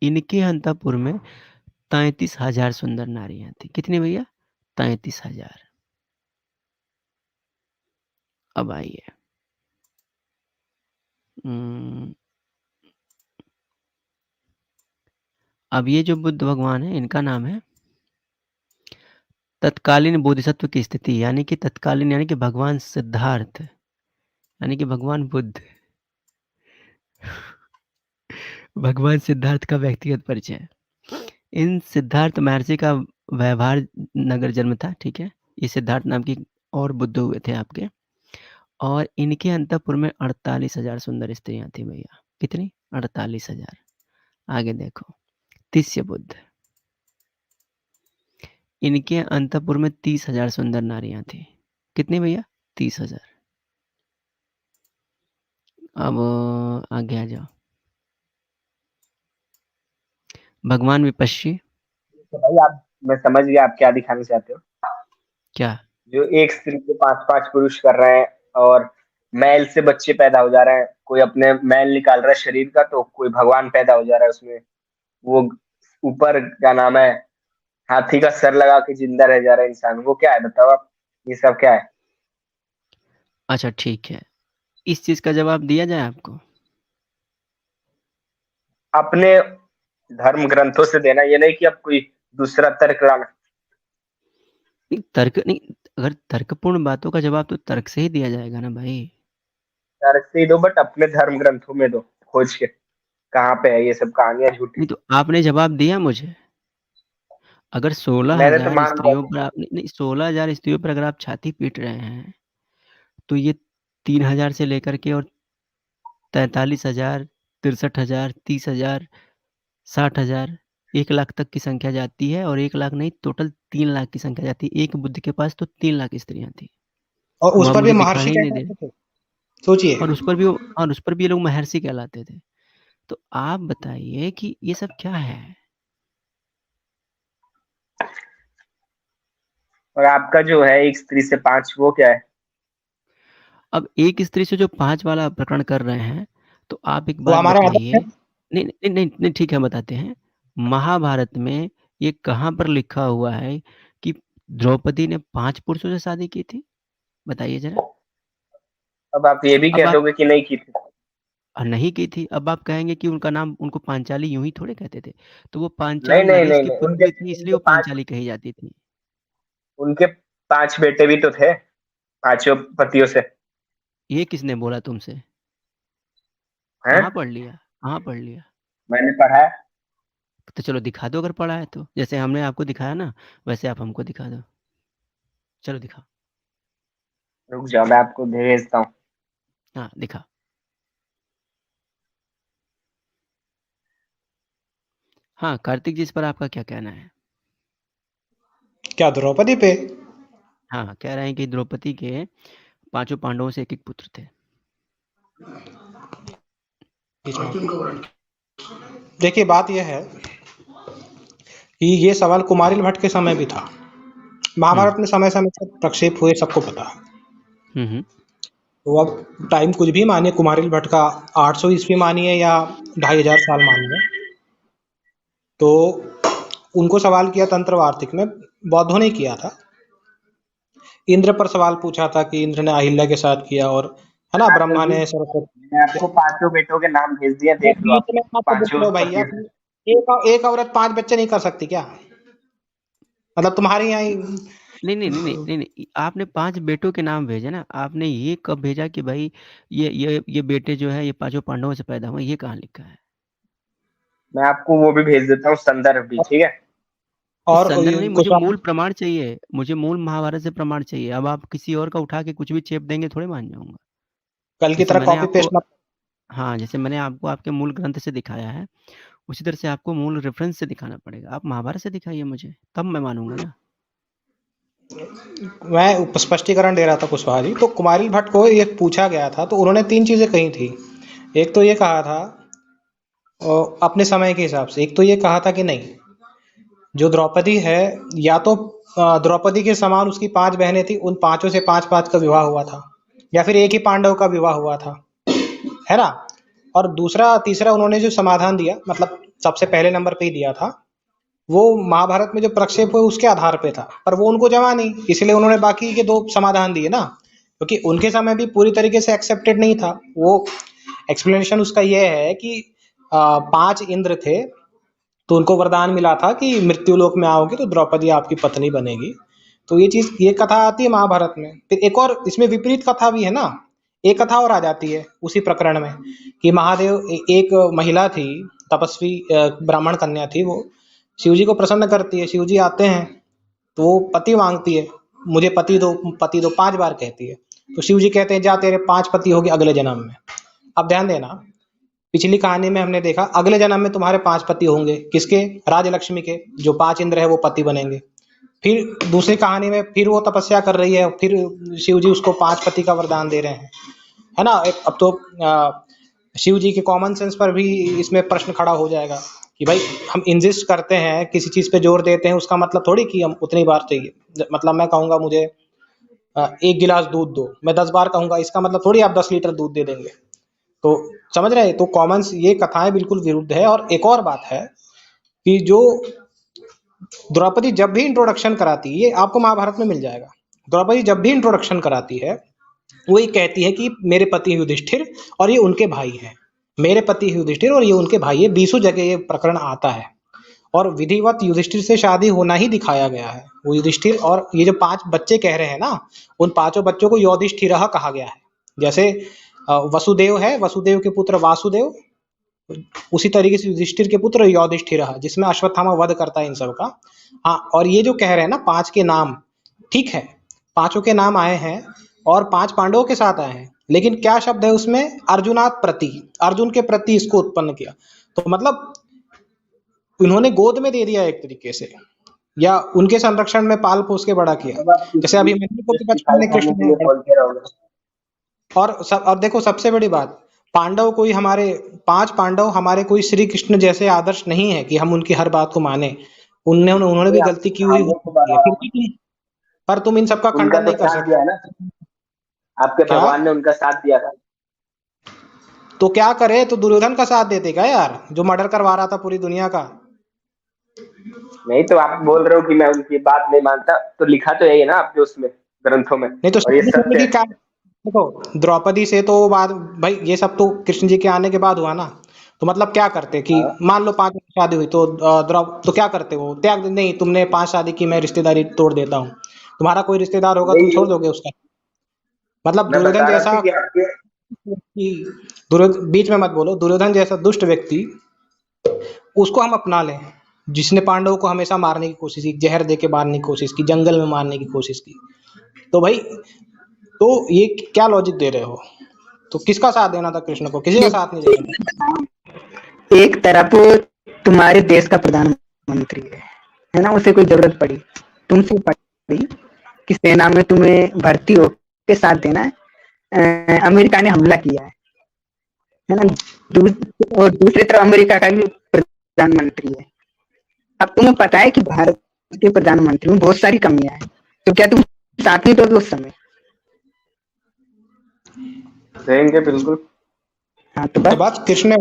इनके अंतःपुर में 33,000 सुंदर नारियां थी। कितनी भैया? 33,000। अब आइए, अब ये जो बुद्ध भगवान है, इनका नाम है तत्कालीन बोधिसत्व की स्थिति, यानी कि तत्कालीन यानी कि भगवान सिद्धार्थ, यानी कि भगवान बुद्ध। भगवान सिद्धार्थ का व्यक्तिगत परिचय। इन सिद्धार्थ महर्षि का व्यवहार नगर जन्म था, ठीक है। ये सिद्धार्थ नाम की और बुद्ध हुए थे आपके, और इनके अंतःपुर में 48,000 सुंदर स्त्रियां थी भैया। कितनी? 48,000। आगे देखो, तिस्य बुद्ध, इनके अंतःपुर में 30,000 सुंदर नारियां थी। कितनी भैया? 30,000। अब आगे आ जाओ, भगवान विपश्ची।
तो भाई आप, मैं समझ गया आप क्या दिखाना चाहते हो।
क्या?
जो एक स्त्री को 5-5 पुरुष कर रहे हैं और मैल से बच्चे पैदा हो जा रहे हैं, कोई अपने मैल निकाल रहा है शरीर का, तो कोई भगवान पैदा हो जा रहा है उसमें। वो ऊपर क्या नाम है, हाथी का सर लगा के जिंदा रह जा रहा है इंसान, वो क्या है बताओ आप, ये सब क्या है?
अच्छा ठीक है, इस चीज का जवाब दिया जाए आपको?
अपने धर्म ग्रंथों से देना, ये नहीं कि अब कोई दूसरा तर्क लाना।
नहीं, तर्क नहीं, अगर तर्कपूर्ण बातों का जवाब तो तर्क से ही दिया जाएगा ना भाई।
तर्क से ही दो, बट अपने धर्म ग्रंथों में दो खोज के, कहाँ पे है ये सब कहानियां झूठी।
नहीं तो आपने जवाब दिया मुझे। अगर
मैंने तो
16,000
मान
स्त्रियों
लिया।
पर आप नहीं 16,000 स्त्रियों पर अगर आप छाती पीट रहे हैं, तो ये 3,000 से लेकर के और 43,000, 63,000, 30,000, 60,000, 1,00,000 तक की संख्या जाती है, और 1,00,000 नहीं, टोटल 3,00,000 की संख्या जाती है। एक बुद्ध के पास तो 3,00,000 स्त्रियां थी,
और
वो
उस
आप
पर भी
मुझे
महर्षि
दिखाने ही नहीं दे रहे।
कहते थे, सोचिए।
और उस पर भी ये लोग महर्षि कहलाते थे। तो आप बताइए कि ये सब क्या है?
और आपका जो है एक स्त्री से 5, वो क्या है?
अब एक स्त्री से जो 5 वाला प्रकरण कर रहे हैं, तो आप एक
वो
बात
हमारा आदत
बताइए।
है।
नहीं, नहीं, नहीं, नहीं, ठीक है, हम बताते हैं। महाभारत में ये कहाँ पर लिखा हुआ है कि द्रौपदी ने 5 पुरुषों से शादी की थी? बताइए ज़रा।
अब आप ये भी
अब
कह
आप
दोगे कि नहीं की थी।
नहीं की थी, अब आप कहेंगे कि उनका नाम, उनको पांचाली यूँ ही थोड़े कहते थे। तो वो
नहीं
पांचाल
नहीं
नरेश
नहीं
की
नहीं, उनके
पुत्री थी, इसलिए
उनके
वो
पांच,
पांचाली कही जाती थी।
उनके 5 बेटे भी तो थे, पांचों पतियों से।
ये किसने बोला तुमसे?
हैं?
कहाँ पढ़ लिया? कहाँ पढ़ लिया?
मैंने पढ़ा है।
तो चलो दिखा दो, अगर पढ़ा है तो। जैसे हमने आपको दिखाया ना, वैसे आप हमको दिखा दो। चलो दिखाओ।
रुक जाओ, मैं आपको भेजता हूँ।
हाँ, दिखाओ। हाँ, कार्तिक जी, इस पर आपका क्या कहना है?
क्या द्रौपदी पे?
हाँ, कह रहे हैं कि द्रौपदी के 5 पांडवों से एक-एक पुत्र थे।
देखिए, बात यह है कि ये सवाल कुमारिल भट्ट के समय भी था। महाभारत
हुँ।
में समय समय से प्रक्षेप हुए, सबको पता है।
हुँ, हुँ।
तो अब टाइम कुछ भी मानिए, कुमारिल भट्ट का 800 ईस्वी मानिए या 2,500 साल मानिए, तो उनको सवाल किया तंत्र वार्तिक में, बौद्धों ने किया था। इंद्र पर सवाल पूछा था कि इंद्र ने अहिल्या के साथ किया, और है ना,
हाँ तो
ब्रह्मा
जी,
ने सरस्वती।
मैंने आपको पांचों बेटों के नाम भेज दिया,
वो
देख लो
बीच
आप।
में मत
पांचों
बोलो भैया,
पतियों से।
एक औरत 5 बच्चे नहीं कर सकती क्या? मतलब तुम्हारे यहाँ ही।
नहीं, नहीं, नहीं, नहीं, नहीं, नहीं, आपने 5 बेटों के नाम भेजे ना, आपने ये कब भेजा कि भाई ये बेटे जो है ये 5 पांडवों से पैदा हुए, ये कहाँ लिखा है?
मैं आपको वो भी भेज देता हूँ, संदर्भ भी, ठीक है।
इस
और
संदर्भ नहीं, मुझे
कुछ
मूल प्रमाण चाहिए, मुझे मूल महाभारत से प्रमाण चाहिए। अब आप किसी और का उठा के कुछ भी चेप देंगे, थोड़े मान जाऊँगा।
कल की
जैसे
तरह
मैंने
कॉपी
आपको
पेस्ट मत।
हाँ, जैसे मैंने आपको आपके मूल ग्रंथ से दिखाया है, उसी तरह से आपको मूल रेफ़रेंस से दिखाना पड़ेगा। आप महाभारत से दिखाइए मुझे, तब मैं मानूँगा ना।
मैं स्पष्टीकरण दे रहा था कुशवाहा जी। तो कुमारिल भट्ट को ये पूछा गया था, तो उन्होंने 3 चीजें कही थी। एक तो ये कहा था अपने समय के हिसाब से, एक तो ये कहा था कि नहीं, जो द्रौपदी है, या तो द्रौपदी के समान उसकी 5 बहनें थी, उन पांचों से 5-5 का विवाह हुआ था। या फिर एक ही पांडव का विवाह हुआ था, है ना। और तीसरा उन्होंने जो समाधान दिया, मतलब सबसे पहले नंबर पे ही दिया था, वो महाभारत में जो प्रक्षेप हुए उसके आधार पे था, पर वो उनको जमा नहीं, इसलिए उन्होंने बाकी के 2 समाधान दिए ना, क्योंकि उनके समय भी पूरी तरीके से एक्सेप्टेड नहीं था वो। एक्सप्लेनेशन उसका ये है कि 5 इंद्र थे, तो उनको वरदान मिला था कि मृत्यु लोक में आओगे तो द्रौपदी आपकी पत्नी बनेगी। तो ये कथा आती है महाभारत में। फिर एक और इसमें विपरीत कथा भी है ना, एक कथा और आ जाती है उसी प्रकरण में कि महादेव एक महिला थी, तपस्वी ब्राह्मण कन्या थी, वो शिव जी को प्रसन्न करती है। शिव जी आते हैं तो वो पति मांगती है, मुझे पति दो, पति दो 5 बार कहती है। तो शिव जी कहते हैं जा तेरे 5 पति होंगे अगले जन्म में। अब ध्यान देना, पिछली कहानी में हमने देखा अगले जन्म में तुम्हारे 5 पति होंगे, किसके? राजलक्ष्मी के, जो 5 इंद्र है वो पति बनेंगे। फिर दूसरी कहानी में फिर वो तपस्या कर रही है, फिर शिव जी उसको 5 पति का वरदान दे रहे हैं, है ना। अब तो शिव जी के कॉमन सेंस पर भी इसमें प्रश्न खड़ा हो जाएगा कि भाई हम इंसिस्ट करते हैं, किसी चीज पे जोर देते हैं, उसका मतलब थोड़ी कि हम उतनी बार चाहिए। मतलब मैं कहूंगा मुझे 1 गिलास दूध दो, मैं 10 बार कहूंगा, इसका मतलब थोड़ी आप 10 लीटर दूध दे देंगे। तो समझ रहे हैं, तो कॉमन ये कथाएं बिल्कुल विरुद्ध है। और एक और बात है कि जो द्रौपदी जब भी इंट्रोडक्शन कराती है, ये आपको महाभारत में मिल जाएगा, द्रौपदी जब भी इंट्रोडक्शन कराती है वो ये कहती है कि मेरे पति युधिष्ठिर और ये उनके भाई हैं, मेरे पति युधिष्ठिर और ये उनके भाई है। 20 जगह ये प्रकरण आता है और विधिवत युधिष्ठिर से शादी होना ही दिखाया गया है। वो युधिष्ठिर और ये जो 5 बच्चे कह रहे हैं ना, उन 5 बच्चों को योधिष्ठिरः कहा गया है। जैसे वसुदेव है, वसुदेव के पुत्र वासुदेव, उसी तरीके से युधिष्ठिर के पुत्र योधिष्ठिरः, जिसमें अश्वत्थामा वध करता है इन सब का। हाँ, और ये जो कह रहे हैं ना 5 के नाम, ठीक है, 5 के नाम आए हैं और 5 पांडवों के साथ आए हैं, लेकिन क्या शब्द है उसमें? अर्जुनात प्रति, अर्जुन के प्रति इसको उत्पन्न किया। तो मतलब उन्होंने गोद में दे दिया एक तरीके से, या उनके संरक्षण में पाल पोस के बड़ा किया।
मतलब आप
जैसे अभी मैंने को बचपन में कृष्ण
के लिए बोलते रहोगे।
और देखो सबसे बड़ी बात, पांडव कोई हमारे 5 पांडव हमारे कोई श्री कृष्ण जैसे आदर्श नहीं है कि हम उनकी हर बात को माने। उन्होंने भी
नहीं,
गलती की हुई
हाँ, वो तो
होती है,
बात
फिर भी पर तुम इन सबका
उनका
खंडन
तो
नहीं कर
साथ
सकते।
दिया है ना, आपके
क्या?
भगवान ने उनका साथ दिया था।
तो क्या करे, तो दुर्योधन का साथ देते क्या यार, जो मर्डर करवा रहा था पूरी दुनिया का।
नहीं तो आप बोल रहे हो कि मैं उनकी बात नहीं मानता, तो लिखा तो यही है ना आपके उसमें ग्रंथों में,
नहीं तो
और ये
शादी करने
सत्य
की
है।
क्या, देखो द्रौपदी से तो बाद, भाई ये सब तो कृष्ण जी के आने के बाद हुआ ना। तो मतलब क्या करते कि
हाँ,
मान लो 5 की शादी हुई तो तो क्या करते, वो त्याग नहीं, तुमने 5 शादी की, मैं रिश्तेदारी तोड़ देता हूँ। तुम्हारा कोई रिश्तेदार होगा तुम
नहीं
छोड़ दोगे उसका? मतलब
मैं
दुर्योधन
बता रहा
जैसा
था कि आपके
दुर्योधन, बीच में मत बोलो, दुर्योधन जैसा दुष्ट व्यक्ति उसको हम अपना लें, जिसने पांडवों को हमेशा मारने की कोशिश की, जहर दे के मारने की कोशिश की, जंगल में मारने की कोशिश की। तो भाई, तो ये क्या लॉजिक दे रहे हो? तो किसका साथ देना था कृष्ण को? किसी का साथ नहीं देना था।
एक तरफ तुम्हारे देश का प्रधानमंत्री है ना, उसे कोई जरूरत पड़ी, तुमसे पड़ी कि सेना में तुम्हें भर्ती हो के साथ देना है, अमेरिका ने हमला किया है ना, और दूसरी तरफ अमेरिका का भी प्रधानमंत्री है। अब तुम्हें पता है कि भारत के प्रधानमंत्री में बहुत सारी कमियां हैं, तो क्या तुम साथ नहीं दोगे उस समय?
देंगे बिल्कुल।
हाँ, तो
तो
बस
बात कृष्ण ने,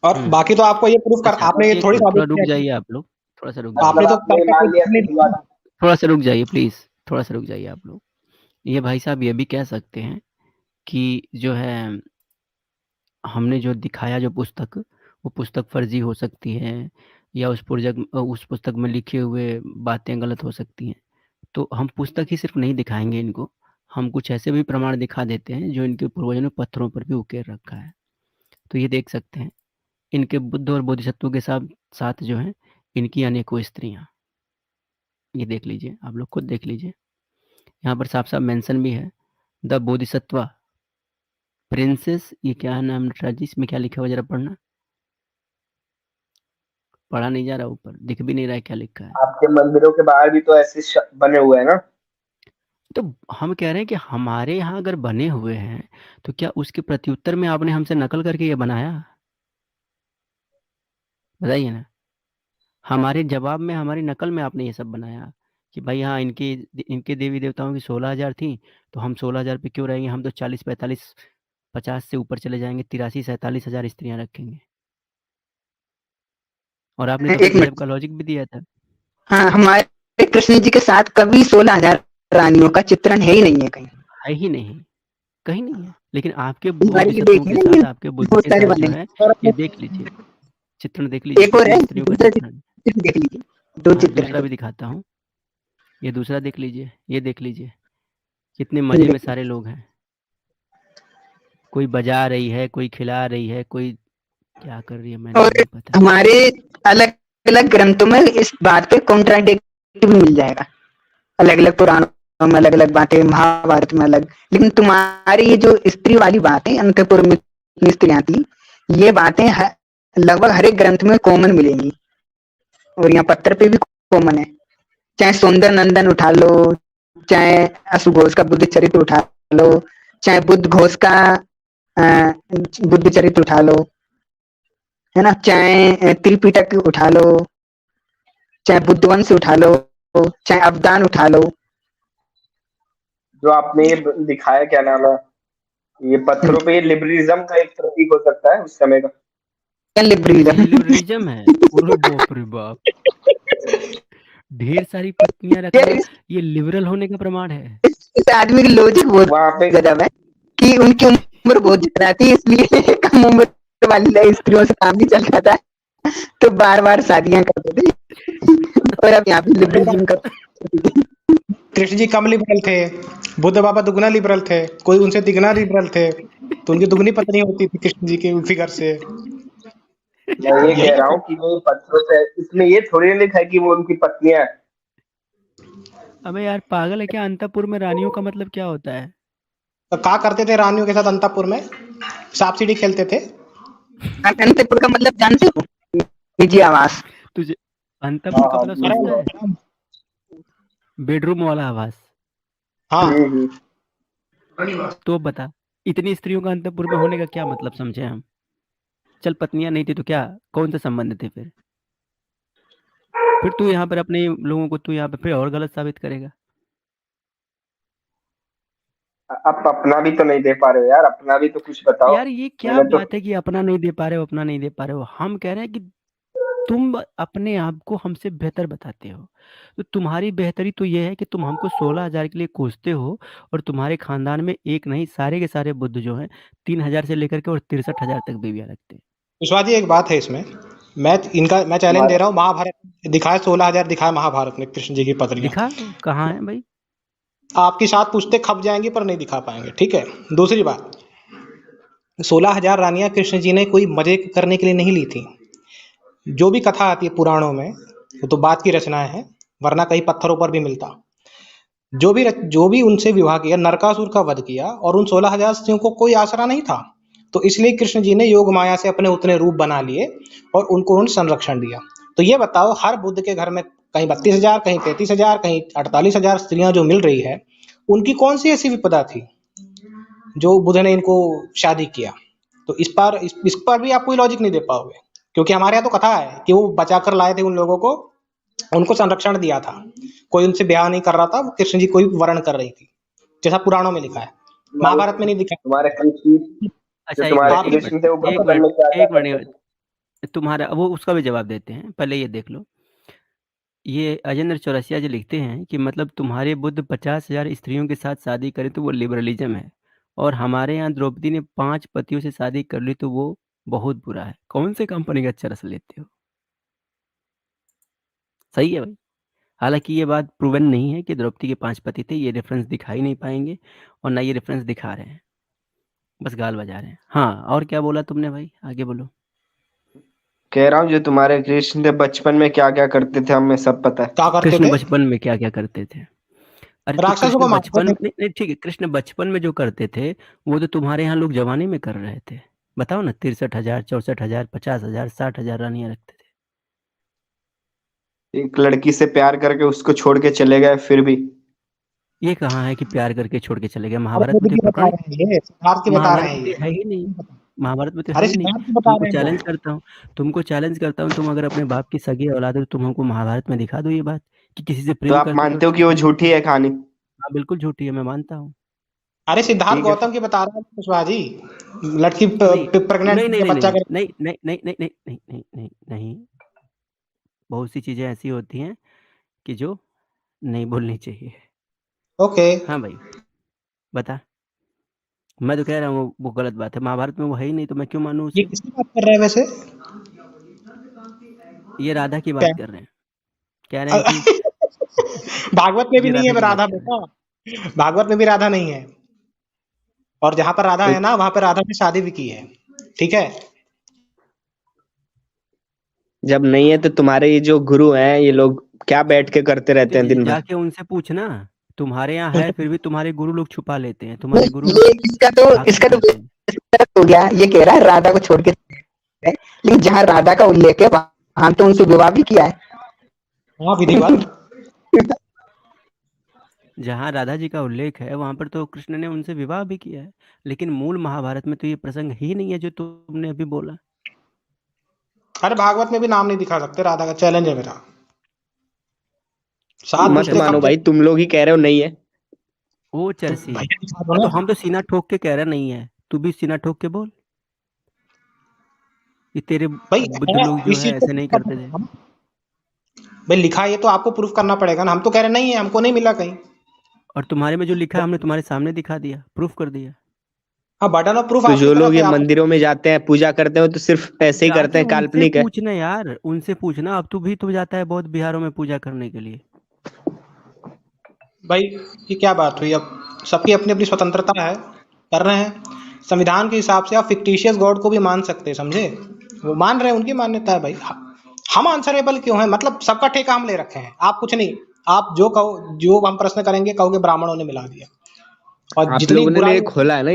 और बाकी तो आपको ये प्रूफ कर,
अच्छा,
आपने ये
एक
थोड़ी
मिनट, थोड़ा
साबित
रुक
किया
जाइए
कि
आप लोग, थोड़ा सा रुक जाइए,
आपने
मतलब
तो
आपने
करके
मान लिया
नहीं
सही
दिया।
हुआ था।
थोड़ा सा रुक जाइए प्लीज़, थोड़ा सा रुक जाइए आप लोग। ये भाई साहब ये भी कह सकते हैं कि जो है हमने जो दिखाया जो पुस्तक, वो पुस्तक फर्जी हो सकती है, या उस पुस्तक में लिखे हुए बातें गलत हो सकती हैं। तो हम पुस्तक ही सिर्फ नहीं दिखाएंगे इनको, हम कुछ ऐसे भी प्रमाण दिखा देते हैं जो इनके पूर्वजों ने पत्थरों पर भी उकेर रखा है। तो ये देख सकते हैं, इनके बुद्ध और बोधिसत्वों के साथ साथ जो है इनकी अनेकों स्त्रियां, ये देख लीजिए, आप लोग खुद देख लीजिए, यहाँ पर साफ साफ मेंशन भी है, द बोधिसत्वा प्रिंसेस। ये क्या है नाम नटराज जी, इसमें क्या लिखा हुआ जरा पढ़ना, पढ़ा नहीं जा रहा, ऊपर दिख भी नहीं रहा है क्या लिखा है।
आपके मंदिरों के बाहर भी तो ऐसे बने हुए हैं ना।
तो हम कह रहे हैं कि हमारे यहाँ अगर बने हुए हैं, तो क्या उसके प्रत्युत्तर में आपने हमसे नकल करके ये बनाया? बताइए ना। हमारे जवाब में, हमारी नकल में आपने ये सब बनाया कि भाई हाँ इनके इनके देवी देवताओं की 16,000 थी, तो हम 16,000 पे क्यों रहेंगे, हम तो 40, 45, 50 से ऊपर चले जाएंगे, 83, 47,000 स्त्रियां रखेंगे। और आपने तो फिर
एक मिनट,
गजब का लॉजिक भी दिया था।
हाँ हमारे कृष्ण जी के साथ कभी 16,000 रानियों का चित्रण है ही नहीं है कहीं।
है ही नहीं, कहीं नहीं है। लेकिन आपके
हमारे ये
बोधिसत्वों के
देखिए ना, ये
साथ, आपके बुद्ध
बहुत
के
सारे
साथ
बने
जो
हैं।
है,
और
ये देख लीजिए, चित्रण देख लीजिए
एक और
कितनी
है,
स्त्रियों का
दूसरा
चित्रण है।
चित्र देख लीजिए, 2
हाँ,
चित्र
दूसरा
है।
भी दिखाता हूँ, ये दूसरा देख लीजिए, ये देख लीजिए, कितने मजे में सारे लोग हैं। कोई बजा रही है, कोई खिला रही है, कोई क्या कर रही है मैंने
और
नहीं पता।
हमारे अलग अलग ग्रंथों में इस बात पे कॉन्ट्राडिक्ट भी मिल जाएगा, अलग अलग पुराणों में अलग अलग बातें, महाभारत में अलग। लेकिन तुम्हारी ये जो स्त्री वाली बातें, अंतपुर में इतनी स्त्रियां थी, ये बातें लगभग हर एक ग्रंथ में कॉमन मिलेंगी, और यहाँ पत्थर पे भी कॉमन है। चाहे सुंदर नंदन उठा लो, चाहे अशु घोष का बुद्ध चरित्र उठा लो, चाहे बुद्ध घोष का बुद्ध चरित्र उठा लो, है ना, चाहे त्रिपिटक उठा लो, चाहे बुद्धवंश उठा लो, चाहे अवदान उठा लो।
जो आपने ये दिखाया, क्या नाम है, ये पत्थरों पे, ये लिबरलिज्म का एक प्रतीक हो सकता है उस समय का।
क्या
ये
लिबरलिज्म?
लिबरलिज्म है। अरे बाप रे बाप, ढेर सारी पत्नियां रखना ये लिबरल होने का प्रमाण है।
इस आदमी की लॉजिक बहुत
वहां पे
गजब है कि उनकी उम्र बहुत ज्यादा थी, इसलिए कम उम्र वाली स्त्रियों से काम नहीं चल रहा था, तो बार बार शादियां करते थे। और अब यहाँ पे लिबरलिज्म का
कृष्ण जी कम लिबरल थे, बुद्ध बाबा दुगना लिबरल थे, कोई उनसे तिगना लिबरल थे, तो उनकी दुगनी पत्नी होती थी कृष्ण जी के फिगर से।
मैं ये
यही
कह रहा
तो।
हूँ कि वो पत्थरों से, इसमें ये थोड़ी ना लिखा है कि वो उनकी पत्नियां हैं।
अबे यार पागल है क्या, अंतपुर में रानियों का मतलब क्या होता है?
तो क्या करते थे रानियों के साथ अंतापुर में? सांप सीढ़ी खेलते थे।
अंतपुर का मतलब जानते हो? निजी आवास।
तुझे
हाँ
अंतपुर का
हाँ,
मतलब
जी जी।
समझता है? बेडरूम वाला आवास।
हाँ,
हम्म।
तो बता, इतनी स्त्रियों का अंतपुर में होने का क्या मतलब समझे हम? चल पत्नियां नहीं थी तो क्या, कौन सा संबंध थे फिर तू यहाँ पर अपने लोगों को, तू यहाँ पे फिर और गलत साबित करेगा।
आप अपना भी तो नहीं दे पा रहे हो यार, अपना भी तो कुछ बताओ।
यार ये क्या
मैंने तो
बात है कि अपना नहीं दे पा रहे हो, अपना नहीं दे पा रहे हो? हम कह रहे हैं कि तुम अपने आप को हमसे बेहतर बताते हो, तो तुम्हारी बेहतरी तो ये है कि तुम हमको 16,000 के लिए कोसते हो, और तुम्हारे खानदान में एक नहीं सारे के सारे बुद्ध जो हैं 3,000 से लेकर के और 63,000 तक बेबियां रखते हैं।
विश्वास जी एक बात है इसमें, मैं चैलेंज दे रहा हूँ, महाभारत दिखाए 16,000 दिखाए महाभारत में कृष्ण जी की पत्नियां।
दिखा कहाँ है भाई?
आपकी साथ पूछते खप जाएंगी पर नहीं दिखा पाएंगे, ठीक है। दूसरी बात, 16,000 रानियां कृष्ण जी ने कोई मजे करने के लिए नहीं ली थी। जो भी कथा आती है पुराणों में, वो तो बात की रचनाएं हैं, वरना कहीं पत्थरों पर भी मिलता। जो भी उनसे विवाह किया, नरकासुर का वध किया, और उन 16,000 स्त्रियों को कोई आसरा नहीं था, तो इसलिए कृष्ण जी ने योग माया से अपने उतने रूप बना लिए और उनको उन्होंने संरक्षण दिया। तो ये बताओ, हर बुद्ध के घर में कहीं 32,000, कहीं 33,000, कहीं 48,000 स्त्रियां जो मिल रही है, उनकी कौन सी ऐसी विपदा थी जो बुद्ध ने इनको शादी किया? तो इस पर भी आप कोई लॉजिक नहीं दे पाओगे, क्योंकि हमारे यहाँ तो कथा है कि वो बचा कर लाए थे उन लोगों को, उनको संरक्षण दिया था। कोई उनसे ब्याह नहीं कर रहा था, कृष्ण जी कोई वर्ण कर रही थी, जैसा पुराणों में लिखा है,
तुम्हारे
महाभारत में नहीं दिखा।
तुम्हारे कृष्ण, जो
अच्छा एक
तुम्हारे
मिनट,
आपकी
एक मिनट,
कृष्ण थे वो
एक
बचपन
मिनट,
में क्या क्या
एक
करते
मिनट,
थे?
तुम्हारा वो उसका भी जवाब देते हैं, पहले ये देख लो। ये अजेंद्र चौरसिया जी लिखते हैं कि मतलब तुम्हारे बुद्ध 50,000 स्त्रियों के साथ शादी करें तो वो लिबरलिज्म है, और हमारे यहाँ द्रौपदी ने 5 पतियों से शादी कर ली तो वो बहुत बुरा है। कौन से कंपनी का चरस लेते हो? सही है भाई। हालांकि ये बात प्रूवन नहीं है कि द्रौपदी के 5 पति थे, ये रेफरेंस दिखा ही नहीं पाएंगे, और ना ये रेफरेंस दिखा रहे हैं, बस गाल बजा रहे हैं। हाँ, और क्या बोला तुमने भाई, आगे बोलो।
कह रहा हूँ जो तुम्हारे कृष्ण थे बचपन में क्या क्या करते थे, हमें सब पता है।
क्या करते
कृष्ण
थे?
बचपन में क्या क्या करते थे? अरे तो
राक्षसों
कृष्ण
को मारते
बचपन
थे।
नहीं नहीं ठीक है, कृष्ण बचपन में जो करते थे वो तो तुम्हारे यहाँ लोग जवानी में कर रहे थे। बताओ ना, 63,000, 64,000, 50,000, 60,000 रानियां रखते थे।
एक लड़की से प्यार करके उसको छोड़ के चले गए, फिर भी।
ये कहाँ है कि प्यार करके छोड़ के चले गए?
अरे
महाभारत में
बुद्ध
तो ये
की बता
प्रकरण,
रहे हैं, ये सिद्धार्थ की बता रहे
महाभारत
हैं
में तो
ये।
ये है ही नहीं, महाभारत में तो है
अरे
ही नहीं।
सिद्धार्थ की बता
तुमको
रहे हैं वो।
चैलेंज करता हूँ, तुम अगर अपने बाप की सगी औलाद हो तो तुम हमको महाभारत में दिखा दो ये बात कि किसी से
तो
प्रेम
आप
करते
मानते हो
करते
कि वो झूठी है कहानी?
हाँ बिल्कुल झूठी है, मैं मानता हूँ।
अरे सिद्धार्थ
ठीक है
गौतम की बता रहा हूँ कुशवाहा जी, लड़की
नहीं
प्रेग्नेंट
नहीं नहीं नहीं
बच्चा
नहीं
कर।
नहीं नहीं नहीं नहीं नहीं नहीं नहीं नहीं नहीं, बहुत सी चीजें ऐसी होती हैं कि जो नहीं बोलनी चाहिए।
ओके,
हाँ भाई बता, मैं तो कह रहा हूँ वो गलत बात है, महाभारत में वो है ही नहीं तो मैं क्यों मानूं
ये
उसे।
किसकी बात कर रहे हैं वैसे?
ये राधा की बात
क्या?
कर रहे हैं, कह रहे हैं कि
भागवत में भी
ये
नहीं
राधा
है
की बात
राधा
कर रहे हैं।
बेटा, भागवत में भी राधा नहीं है। और जहां पर राधा
तो
है ना, वहां पर राधा ने शादी भी की है, ठीक है।
जब नहीं है तो तुम्हारे ये जो गुरु हैं ये लोग क्या बैठ के करते
तो
रहते हैं दिन भर?
जाके उनसे पूछना, तुम्हारे यहाँ है फिर भी तुम्हारे गुरु लोग छुपा लेते हैं,
ये
तुम्हारे गुरु लोग
ये इसका तो
भाग
इसका तो
निकलते हैं।
हो गया, ये कह रहा है राधा को छोड़ के, लेकिन जहाँ राधा का उल्लेख है वहां तो उनसे विवाह भी किया है।
हाँ, विधिवत।
जहाँ राधा जी का उल्लेख है वहां पर तो कृष्ण ने उनसे विवाह भी किया है, लेकिन मूल महाभारत में तो ये प्रसंग ही नहीं है जो तुमने अभी बोला।
अरे भागवत में भी नाम नहीं दिखा सकते राधा का, चैलेंज है मेरा।
वो
सात
मत
पुस्तक
मानो
हम
भाई, तुम लोग ही कह रहे हो नहीं है।
ओ
तो
चरसी,
भैया दिखा दो
हाँ तो
ना।
हम तो सीना ठोक के कह रहे नहीं है, तू भी सीना ठोक के बोल कि तेरे
भाई
बुद्ध लोग जो
इस
है
चीज को
ऐसे नहीं
proof करना
करते थे।
पड़ेगा ना। भाई लिखा है ये तो आपको प्रूफ करना पड़ेगा ना, हम तो कह रहे नहीं है, हमको नहीं मिला कहीं।
और तुम्हारे में जो लिखा है हमने तुम्हारे सामने दिखा दिया, प्रूफ कर दिया।
हाँ, बर्डन ऑफ प्रूफ
तो
आपकी
जो लोग
तरफ
ये
है, आप।
मंदिरों में जाते हैं पूजा करते हैं वो तो सिर्फ ऐसे ही करते
जाके
हैं,
उनसे
काल्पनिक है।
पूछना यार, उनसे पूछना। अब तू भी तो जाता है बहुत बिहारों में पूजा करने के लिए।
भाई ये क्या बात हुई? अब सबकी अपनी अपनी स्वतंत्रता है, कर रहे हैं। संविधान के हिसाब से आप फिक्टिशियस गॉड को भी मान सकते हैं, समझे? वो मान रहे हैं, उनकी मान्यता है भाई। हम आंसरेबल क्यों हैं? मतलब सबका ठेका हम ले रखे हैं, आप कुछ नहीं। आप जो कहो, जो हम प्रश्न करेंगे कहोगे ब्राह्मणों ने मिला दिया, और
आप
जितनी
लोगों ने
बुराई
ये खोला है ना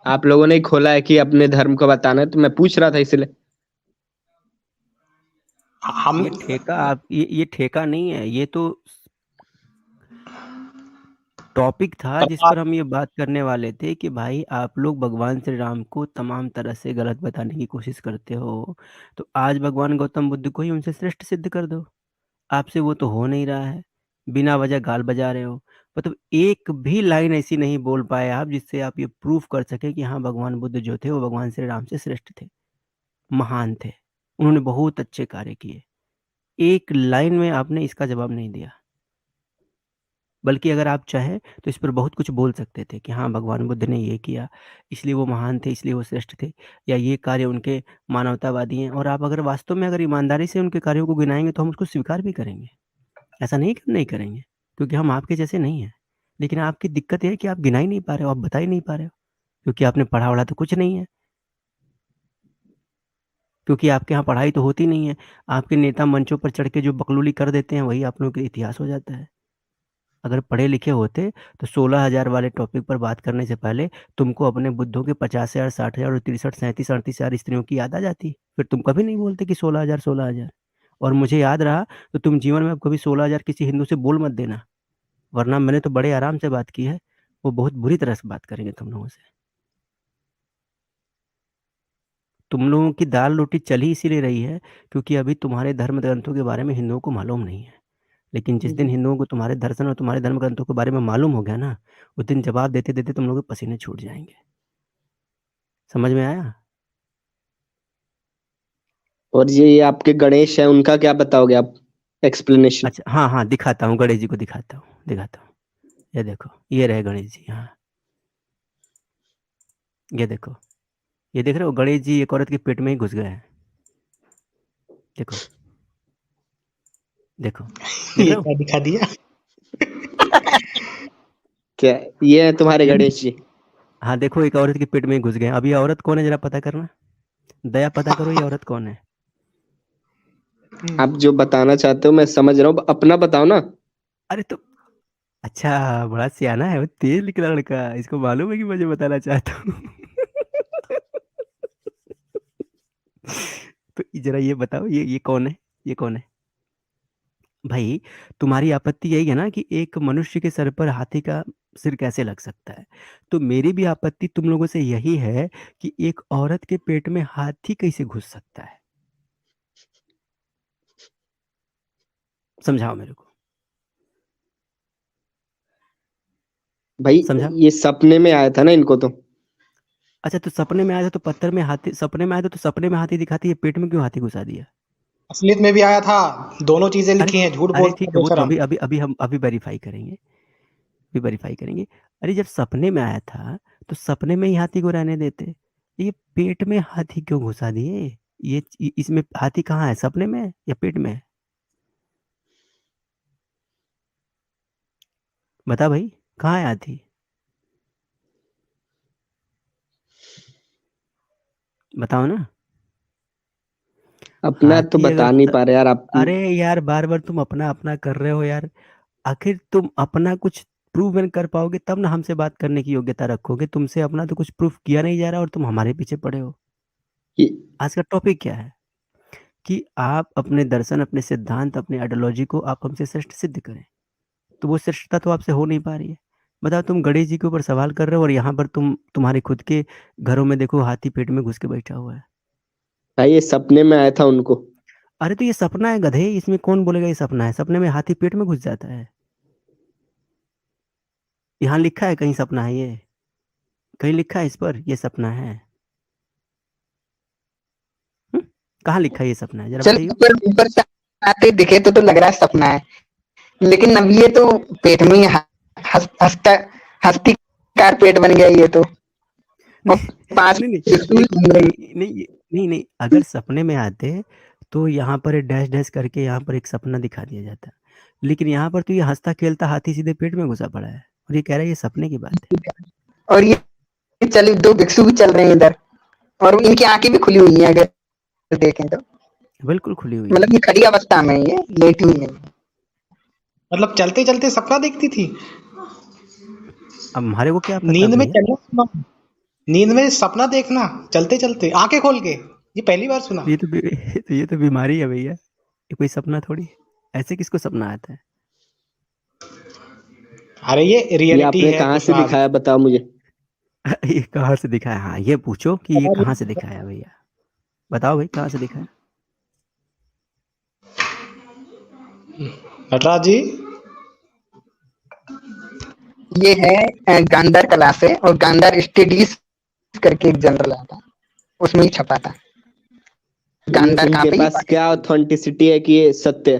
आप लोगों ने ही खोला है कि अपने धर्म को बताना है, तो मैं पूछ रहा था इसलिए।
हम।
ये ठेका आप ये ठेका नहीं है, ये तो टॉपिक था
तब
जिस
आप
पर हम ये बात करने वाले थे कि भाई आप लोग भगवान श्री राम को तमाम तरह से गलत बताने की कोशिश करते हो, तो आज भगवान गौतम बुद्ध को ही उनसे श्रेष्ठ सिद्ध कर दो। आपसे वो तो हो नहीं रहा है, बिना वजह गाल बजा रहे हो। मतलब एक भी लाइन ऐसी नहीं बोल पाए आप जिससे आप ये प्रूफ कर सके कि हाँ भगवान बुद्ध जो थे वो भगवान श्री राम से श्रेष्ठ थे, महान थे, उन्होंने बहुत अच्छे कार्य किए। एक लाइन में आपने इसका जवाब नहीं दिया। बल्कि अगर आप चाहें तो इस पर बहुत कुछ बोल सकते थे कि हाँ भगवान बुद्ध ने ये किया इसलिए वो महान थे, इसलिए वो श्रेष्ठ थे, या ये कार्य उनके मानवतावादी हैं। और आप अगर वास्तव में अगर ईमानदारी से उनके कार्यों को गिनाएंगे तो हम उसको स्वीकार भी करेंगे, ऐसा नहीं कि हम नहीं करेंगे, क्योंकि हम आपके जैसे नहीं हैं। लेकिन आपकी दिक्कत ये है कि आप गिना ही नहीं पा रहे हो, आप बता ही नहीं पा रहे हो, क्योंकि आपने पढ़ा वढ़ा तो कुछ नहीं है, क्योंकि आपके यहाँ पढ़ाई तो होती नहीं है। आपके नेता मंचों पर चढ़ के जो बकलूली कर देते हैं वही आप लोगों के इतिहास हो जाता है। अगर पढ़े लिखे होते तो 16,000 वाले टॉपिक पर बात करने से पहले तुमको अपने बुद्धों के 50,000, 60,000 और 63, 37, 38,000 स्त्रियों की याद आ जाती, फिर तुम कभी नहीं बोलते कि 16,000, 16,000। और मुझे याद रहा तो तुम जीवन में अब कभी 16,000 किसी हिंदू से बोल मत देना, वरना मैंने तो बड़े आराम से बात की है, वो बहुत बुरी तरह से बात करेंगे तुम लोगों से। तुम लोगों की दाल रोटी चल ही इसीलिए रही है क्योंकि अभी तुम्हारे धर्म ग्रंथों के बारे में हिंदुओं को मालूम नहीं है। लेकिन जिस दिन हिंदुओं को तुम्हारे दर्शन और तुम्हारे धर्म ग्रंथों के बारे में मालूम हो गया ना, उस दिन जवाब देते देते तुम लोगों के पसीने छूट जाएंगे। समझ में आया?
और ये आपके गणेश है, उनका क्या बताओगे आप? एक्सप्लेनेशन।
अच्छा हाँ हाँ, दिखाता हूँ, गणेश जी को दिखाता हूँ। ये देखो, ये रहे गणेश जी। हाँ ये देखो, ये देख रहे हो, गणेश जी एक औरत के पेट में ही घुस गए हैं। देखो देखो, देख
ये
रहे हो?
क्या दिखा दिया?
क्या ये है तुम्हारे
ये
गणेश जी?
हाँ देखो, एक औरत के पेट में ही घुस गए। अब ये औरत कौन है जरा पता करना, दया पता करो ये औरत कौन है।
आप जो बताना चाहते हो मैं समझ रहा हूँ, अपना बताओ ना।
अरे तो अच्छा, बड़ा सियाना है, वो तेज निकला लड़का, इसको मालूम है कि मुझे बताना चाहता हूँ। तो जरा ये बताओ, ये कौन है, ये कौन है? भाई तुम्हारी आपत्ति यही है ना कि एक मनुष्य के सर पर हाथी का सिर कैसे लग सकता है, तो मेरी भी आपत्ति तुम लोगों से यही है कि एक औरत के पेट में हाथी कैसे घुस सकता है। समझाओ मेरे को।
भाई
समझा?
ये सपने में आया था ना इनको तो।
अच्छा, तो सपने में आया था तो पत्थर में हाथी, सपने में आया था तो सपने में हाथी दिखाती है, पेट में क्यों हाथी घुसा दिया?
असलियत में भी आया था, दोनों चीजें
अरे
लिखी हैं, झूठ
अरे
बोलते
ठीक
हैं
है, वो तो
बेशरम।
अभी हम अभी वेरीफाई करेंगे, अभी वेरीफाई करेंगे। अरे जब सपने में आया था तो सपने में ही हाथी को रहने देते, ये पेट में हाथी क्यों घुसा दिए? इसमें हाथी कहाँ है, सपने में है या पेट में है? बता भाई, कहाँ है हाथी? बताओ ना।
अपना तो
हाथी
बता
अगर
नहीं पा रहे यार आप।
अरे यार, बार बार तुम अपना अपना कर रहे हो यार। आखिर तुम अपना कुछ प्रूव कर पाओगे तब ना हमसे बात करने की योग्यता रखोगे। तुमसे अपना तो कुछ प्रूफ किया नहीं जा रहा और तुम हमारे पीछे पड़े हो।
ये
आज का टॉपिक क्या है कि आप अपने दर्शन, अपने सिद्धांत, अपने आइडियोलॉजी को आप हमसे श्रेष्ठ सिद्ध करें, तो वो श्रेष्ठता तो आपसे हो नहीं पा रही है। बताओ, तुम गणेश जी के ऊपर सवाल कर रहे हो और यहाँ पर तुम्हारे खुद के घरों में देखो हाथी पेट में घुस के बैठा हुआ है।
भाई ये सपने में आया था उनको।
अरे तो ये सपना है गधे, इसमें कौन बोलेगा ये सपना है? सपने में हाथी पेट में घुस जाता है? यहाँ लिखा है कहीं सपना है ये? कहीं लिखा है इस पर ये सपना है? कहाँ लिखा है ये सपना है, जरा
चल
बताइए।
ऊपर से आते दिखे तो लग रहा है सपना है, लेकिन अब ये तो पेट में ही हस्ती कार पेट बन गया ये तो। और पास
नहीं
में
नहीं
बिल्कुल
नहीं
घूम रही।
नहीं नहीं नहीं नहीं, अगर सपने में आते तो यहाँ पर डैश डैश करके यहाँ पर एक सपना दिखा दिया जाता, लेकिन यहाँ पर तो ये हंसता खेलता हाथी सीधे पेट में घुसा पड़ा है और ये कह रहा है ये सपने की बात है।
और ये चल दो भिक्षु भी चल रहे हैं इधर, और इनकी आंखें भी खुली हुई हैं अगर देखें तो।
बिल्कुल खुली हुई
मतलब
है।
ये खड़ी अवस्था में है, ये लेटी हुई नहीं।
मतलब चलते चलते सपना देखती थी?
अब हमारे को क्या पता
नींद में
भैया?
चलना, नींद में सपना देखना चलते चलते आंखें खोल के, ये पहली बार सुना।
ये तो बीमारी है भैया, ये कोई सपना थोड़ी है। ऐसे किसको सपना आता है?
अरे ये
ये
रियलिटी
आपने
है
कहाँ से
कुशवाहा।
दिखाया बताओ मुझे।
ये कहाँ से दिखाया? हाँ, ये पूछो कि ये कहाँ से दिखाया भैया। बताओ भाई, कहाँ से दिखाया?
नटराज जी,
ये है गांधार कला से, और गांधार स्टडीज करके एक जर्नल आता, उसमें ही छपा था। गांधार कहाँ
इनके
पे?
पास क्या ऑथेंटिसिटी है कि ये सत्य है?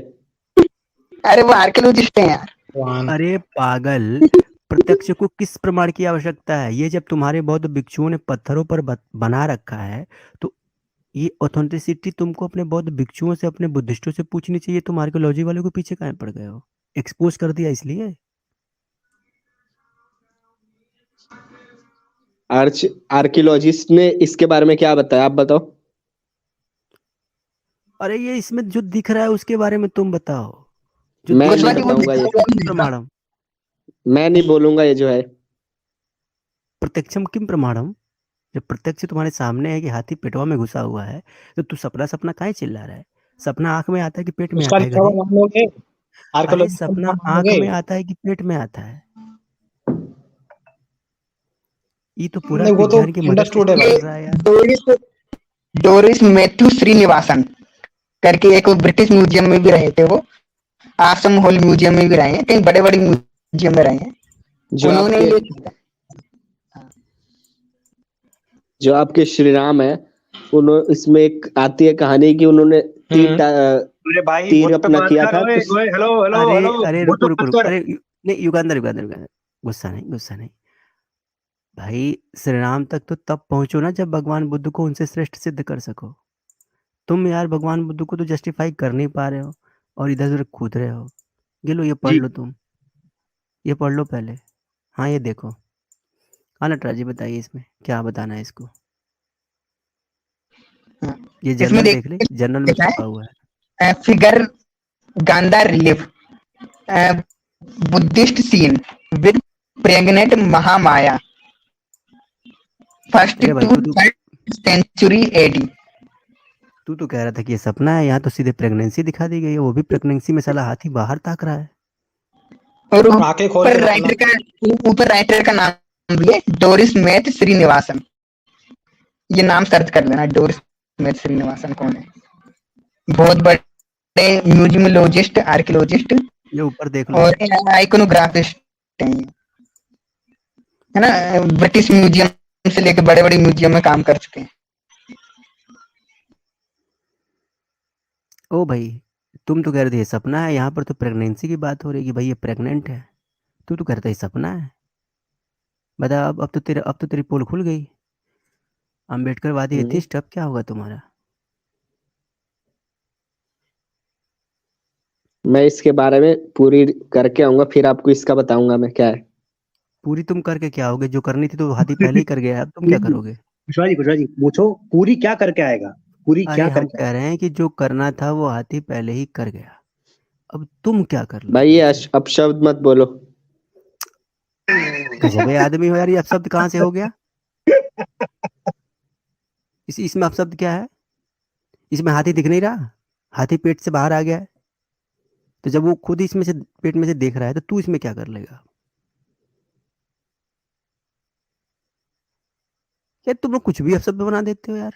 अरे वो आर्कियोलॉजिस्ट हैं यार।
भगवान।
अरे पागल, प्रत्यक्ष को किस प्रमाण की आवश्यकता है? ये जब तुम्हारे बौद्ध भिक्षुओं ने पत्थरों पर बना रखा है, तो ये ऑथेंटिसिटी तुमको अपने बौद्ध भिक्षुओं से, अपने बुद्धिस्टों से पूछनी चाहिए। तुम आर्कियोलॉजी वालों को पीछे काहे पड़ गए हो? एक्सपोज कर दिया इसलिए।
आर्कियोलॉजिस्ट ने इसके बारे में क्या बताया, आप बताओ।
अरे ये इसमें जो दिख रहा है उसके बारे में तुम बताओ। जो
मैं
दिख
नहीं
रहा है
बताऊंगा ये,
किम प्रमाणम,
मैं नहीं बोलूंगा ये जो है।
प्रत्यक्षम किम प्रमाणम। जब प्रत्यक्ष तुम्हारे सामने है कि हाथी पेटवा में घुसा हुआ है, तो तू सपना सपना काहे चिल्ला रहा है? सपना आंख में आता है कि पेट में
उसका
आता है
लिखा हुआ
गधे?
मानोगे?
अरे
आर्कियोलॉजिस्ट का लिखा
सपना आंख
मानोगे?
में आता है कि पेट में आता है? ये तो पूरा
नहीं, वो तो
विज्ञान की मदद से
अंडरस्टूड है
ये
भाई।
चल रहा है यार।
डोरिस मैथ्यू श्रीनिवासन करके एक ब्रिटिश म्यूजियम में भी रहे थे वो, आसम हॉल म्यूजियम में भी रहे हैं, कई बड़े बड़े म्यूजियम में रहे हैं।
जो
उन्होंने
आपके जो आपके श्री राम है, उन्होंने इसमें एक आती है कहानी कि उन्होंने
अरे भाई
तीर
बुद्ध पे
अपना
बात
किया
कर,
था
ओए
तो
ओए, हेलो हेलो
अरे
हेलो,
अरे
बुद्ध
रुको
पे
रुको
बात
रुको,
कर।
अरे नहीं, युगांधर गुस्सा नहीं, गुस्सा नहीं भाई। श्री राम तक तो तब पहुंचो ना जब भगवान बुद्ध को उनसे श्रेष्ठ सिद्ध कर सको। तुम यार भगवान बुद्ध को तो जस्टिफाई कर नहीं पा रहे हो और इधर उधर कूद रहे हो। ये लो, ये पढ़
जी,
लो तुम, ये पढ़ लो पहले। हाँ ये देखो। हाँ नटराज जी, बताइए इसमें क्या बताना है इसको। ये
इसमें
जर्नल देख ले, जर्नल में
देखा
छपा हुआ है।
है figure Gandhara relief, Buddhist scene with pregnant Mahamaya, first
अरे भाई,
टू थर्ड सेंचुरी एडी।
तू तो कह रहा था कि ये सपना है, यहाँ तो सीधे प्रेगनेंसी दिखा दी गई है, वो भी प्रेगनेंसी में साला हाथी बाहर ताक रहा है।
और
आंखें खोल के
ऊपर राइटर का नाम भी है डोरिस मैथ श्रीनिवासन। ये नाम सर्च कर लेना, डोरिस मैथ श्रीनिवासन कौन है। बहुत बड़े म्यूजियमोलॉजिस्ट, आर्कियोलॉजिस्ट
ये ऊपर देख लो।
और आइकोनोग्राफिस्ट हैं। है ना, ब्रिटिश म्यूजियम से लेके बड़े बड़े म्यूजियम में काम कर चुके हैं।
ओ भाई, तुम तो कह रहे थे ये सपना है, यहाँ पर तो प्रेगनेंसी की बात हो रही है कि भाई ये प्रेग्नेंट है। तू तो कह रहा था ये सपना है। बता, अब तो तेरी पोल खुल गई। अम्बेडकरवादी एथिस्ट, अब क्या होगा तुम्हारा?
मैं इसके बारे में पूरी करके आऊंगा, फिर आपको इसका बताऊंगा मैं क्या है।
पूरी तुम करके क्या होगे? जो करनी थी तो हाथी पहले ही कर गया, अब तुम क्या करोगे?
कुशवाहा जी पूछो, पूरी क्या करके आएगा? पूरी
अरे
क्या
हम
करके
कह रहे हैं कि जो करना था वो हाथी पहले ही कर गया, अब तुम क्या कर
भाई
लोगे
ये
इसमें?
अपशब्द मत बोलो।
गजब आदमी हो यार, ये अपशब्द कहाँ से हो गया? इसमें अपशब्द क्या है? इसमें हाथी दिख नहीं रहा, हाथी पेट से बाहर आ गया है, तो जब वो खुद इसमें से पेट में से देख रहा है तो तू इसमें क्या कर लेगा? यार तुम लोग कुछ भी अपशब्द बना देते हो यार।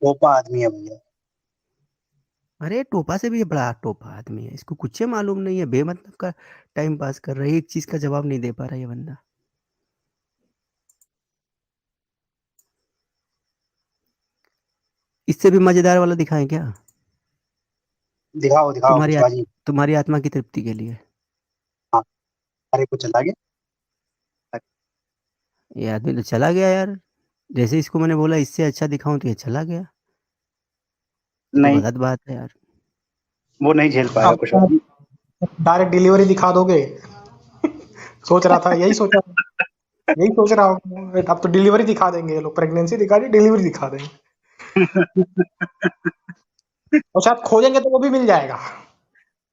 टोपा आदमी है भैया।
अरे टोपा से भी बड़ा टोपा आदमी है, इसको कुछ मालूम नहीं है, बेमतलब का टाइम पास कर रहा है, एक चीज का जवाब नहीं दे पा रहा ये बंदा। इससे भी मजेदार वाला दिखाएं क्या?
दिखाओ दिखाओ
तुम्हारी
कुशवाहा जी।
तुम्हारी आत्मा की तृप्ति के लिए।
हाँ, अरे कुछ चला गया।
ये आदमी तो चला गया यार, जैसे इसको मैंने बोला इससे अच्छा दिखाऊं तो ये चला गया, तो
नहीं,
गलत बात है यार।
वो नहीं झेल पाएगा
अब
कुशवाहा जी।
डायरेक्ट डिलीवरी दिखा दोगे? सोच रहा था, यही सोच रहा हूँ, अब तो डिलीवरी दिखा देंगे ये लोग, प्रेगनेंसी दिखा दी, डिलीवरी दिखा देंगे। और शायद खोजेंगे तो वो भी मिल जाएगा।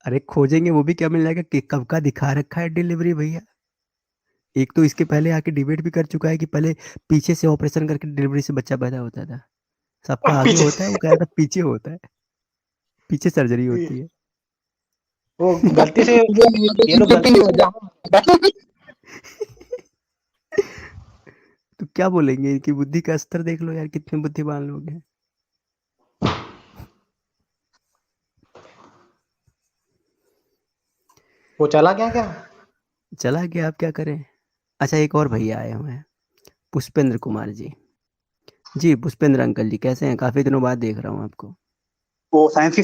अरे खोजेंगे वो भी क्या मिल जाएगा कि कब का दिखा रखा है डिलीवरी भैया। एक तो इसके पहले आके डिबेट भी कर चुका है कि पहले पीछे से ऑपरेशन करके डिलीवरी से बच्चा पैदा होता था, सबका आगे
पीछे
होता है, वो कह रहा था पीछे होता है, पीछे सर्जरी होती है।
वो गलती से ये लोग गलती से
तो क्या बोलेंगे, इनकी बुद्धि का स्तर देख लो यार, कितने बुद्धिमान लोग हैं।
वो चला गया क्या?
चला गया, आप क्या करें। अच्छा एक और भैया आए हुए हैं, पुष्पेंद्र कुमार जी। जी पुष्पेंद्र अंकल जी कैसे हैं? काफी दिनों बाद देख रहा हूँ आपको।
वो साइंस